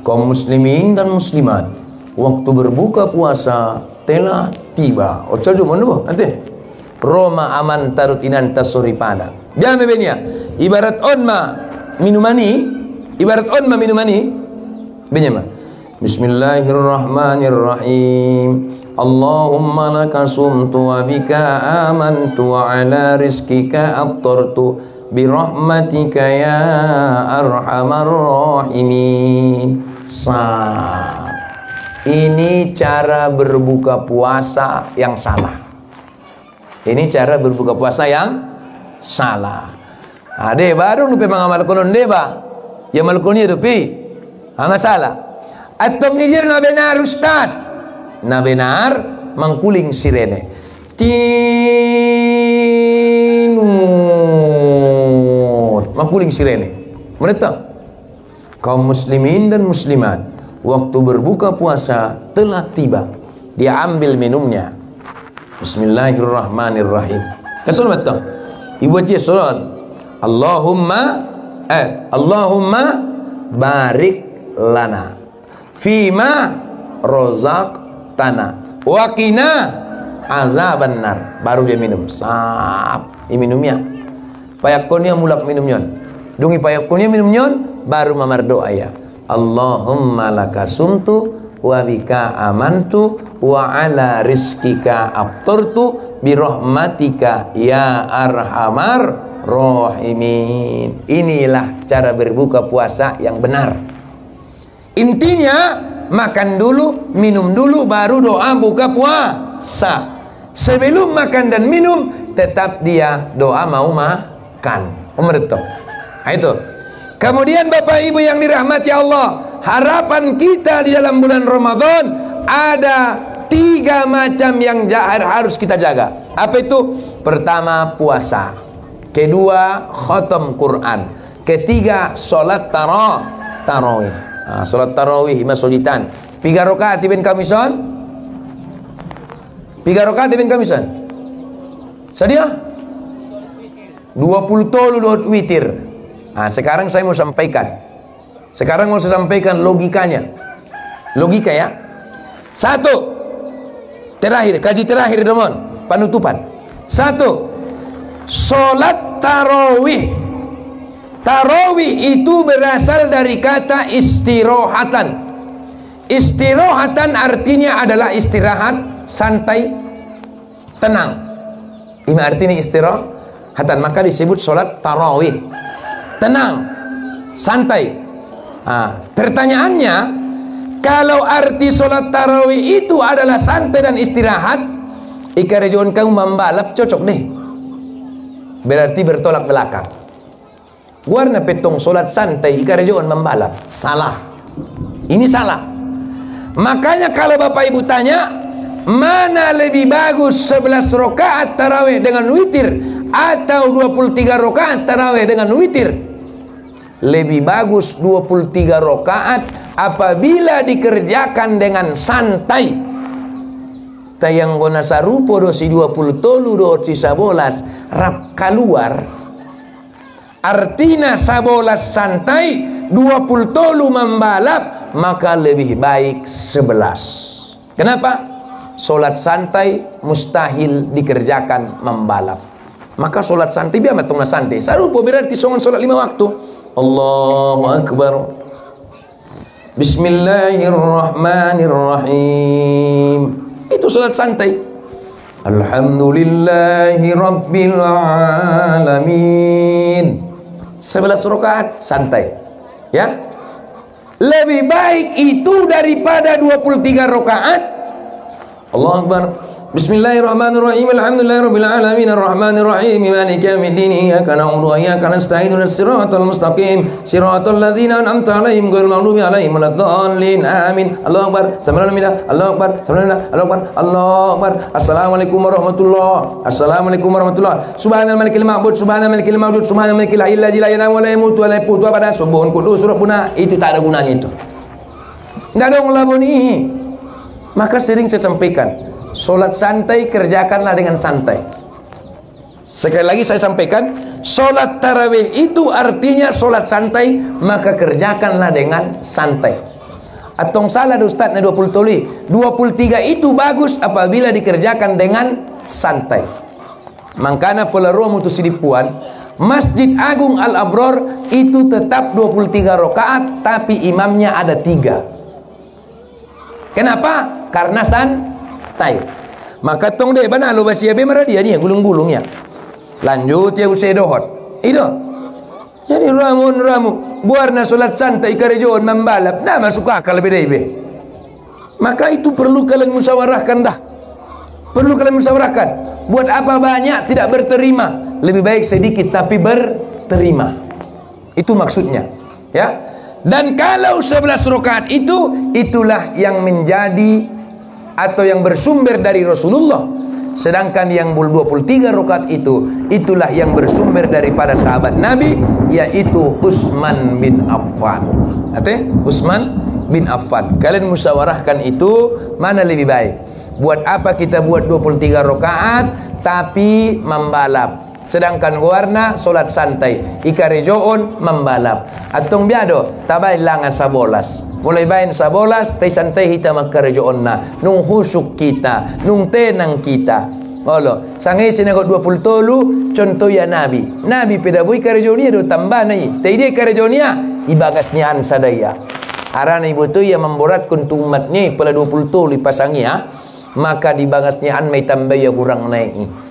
Speaker 1: Kaum muslimin dan muslimat, waktu berbuka puasa telah tiba. Ucap cuma tu. Nanti. Roma aman tarut inan tasori pada. Dia mebenya. Ibarat onma minumani, ibarat onma minumani. Benyama. Bismillahirrahmanirrahim. Allahumma laka sumtu wa bika amantu wa ala rizkika aftartu birahmatika ya arhamar rahimin. Ini cara berbuka puasa yang salah. Ini cara berbuka puasa yang salah. Ade baru lupa mengamal konon deba. Ya malkoni rupi. Masalah. Atong ijir na benar ustad. Na benar mangkuling sirene. Tinut. Mangkuling sirene. Menetap. Kaum muslimin dan muslimat, waktu berbuka puasa telah tiba. Dia ambil minumnya. Bismillahirrahmanirrahim. Kasih betul. Ibu aja salat. Allahumma barik lana fima rozaqtana wa qina azaban nar. Baru dia minum. Sap. Ini minumnya. Payakonnya mulak minumnya. Dungi payakonnya minumnya baru mamar doa ya. Allahumma laka sumtu wa bika amantu wa ala rizkika aftartu birahmatika ya arhamar rahimin. Inilah cara berbuka puasa yang benar. Intinya makan dulu, minum dulu, baru doa buka puasa. Sebelum makan dan minum tetap dia doa mau makan. Itu. Kemudian Bapak Ibu yang dirahmati Allah, harapan kita di dalam bulan Ramadan ada 3 macam yang harus kita jaga. Apa itu? Pertama, puasa. Kedua, khatam Quran. Ketiga, sholat tarawih. Sholat tarawih masjidan. 3 rakaat ibn kamison. 3 rakaat ibn kamison. Sedia? 20 tolu dot witir. Sekarang saya mau sampaikan. Sekarang mau saya sampaikan logikanya. Logika ya. 1. Terakhir, kaji terakhir teman, penutupan. 1. Salat tarawih. Tarawih itu berasal dari kata istirahatan. Istirahatan artinya adalah istirahat, santai, tenang. Ini artinya istirahatan, maka disebut salat tarawih. Tenang, santai. Pertanyaannya, kalau arti sholat tarawih itu adalah santai dan istirahat, ikarejon kamu membalap cocok deh. Berarti bertolak belakang. Warna petong sholat santai, ikarejon membalap. Salah. Ini salah. Makanya kalau Bapak Ibu tanya, mana lebih bagus 11 rakaat tarawih dengan witir atau 23 rakaat tarawih dengan witir? Lebih bagus 23 rakaat apabila dikerjakan dengan santai. Tayang gona sarupo dosi 20 tolu dosi 11 rap keluar. Artinya 11 santai, 20 tolu membalap, maka lebih baik 11. Kenapa? Solat santai mustahil dikerjakan membalap. Maka solat santai biar matungna santai. Sarupo berarti songon solat 5 waktu. Allahu Akbar. Bismillahirrahmanirrahim. Itu salat santai. Alhamdulillahi Rabbil Alamin. 11 rakaat santai. Ya. Lebih baik itu daripada 23 rakaat. Allahu Akbar. Bismillahirrahmanirrahim. Alhamdulillahirabbil alamin arrahmanir rahim maliki yaumiddin iyyaka na'budu wa iyyaka nasta'in ihdinas siratal mustaqim siratal ladzina an'amta 'alaihim ghairil maghdubi 'alaihim waladdallin amin. Allahu Akbar. Bismillah. Allahu Akbar. Bismillah. Allahu Akbar. Allahu Akbar. Assalamualaikum warahmatullahi. Assalamualaikum warahmatullahi. Subhanal malikil ma'bud, subhanal malikil ma'bud, subhanal malikil hayyil la ilaha wa la yamutu wa la yamutu pada subuhun kudus surat punah. Itu tak ada gunanya itu. Enggak ada ngelabun ini. Maka sering saya sampaikan, solat santai kerjakanlah dengan santai. Sekali lagi saya sampaikan, solat tarawih itu artinya solat santai, maka kerjakanlah dengan santai. Atong salah Ustaz 20 toli. 23 itu bagus apabila dikerjakan dengan santai. Makanya pelaruh mutu sidipuan, Masjid Agung Al-Abror itu tetap 23 rakaat tapi imamnya ada 3. Kenapa? Karena santai. Maka tong deh bana lo basia be marah dia ni gulung-gulung ya. Lanjut ya usai dohot. Itu. Jadi ramu buarna solat santai karejoon membalap. Nah masuk akal beda be. Maka itu perlu kalian musyawarahkan dah. Perlu kalian musyawarahkan. Buat apa banyak tidak berterima? Lebih baik sedikit tapi berterima. Itu maksudnya. Ya. Dan kalau 11 rakaat itu, itulah yang menjadi atau yang bersumber dari Rasulullah. Sedangkan yang 23 rakaat itu, itulah yang bersumber daripada sahabat Nabi, yaitu Utsman bin Affan. Artinya Utsman bin Affan. Kalian musyawarahkan itu mana lebih baik. Buat apa kita buat 23 rakaat tapi membalap? Sedangkan warna solat santai ikarejoon membalap atong biado tabay lang sabolas mulai bain sabolas tay santai hita magkarejoon na nung husuk kita nung tenang kita olo sangay sinagot 20 tolu contoh ya nabi pedaboy karejoon niya do tambah na tay di karejoon niya ibagas niyan sa daya arana ibu tu ya memborat kuntu umat niya pala 20 tolu ipasang ya maka dibagas niyan may tambah ya kurang naik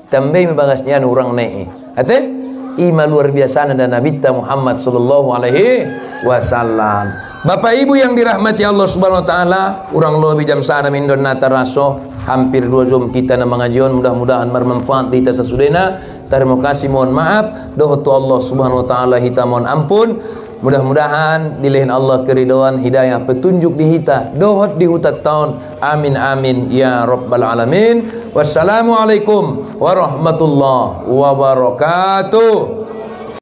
Speaker 1: tambah membagasnya orang naik. Ate ima luar biasa dan Nabi Muhammad sallallahu alaihi wasallam. Bapak Ibu yang dirahmati Allah Subhanahu wa taala, urang lobi jam sana mindon nata raso hampir 2 jam kita na mengajian, mudah-mudahan bermanfaat kita sesudena. Terima kasih, mohon maaf. Doa Allah Subhanahu wa taala hita mohon ampun. Mudah-mudahan dilihin Allah keridhaan hidayah petunjuk di hita dohot di hutat tahun amin amin ya rabbal alamin. Wassalamualaikum warahmatullahi wabarakatuh.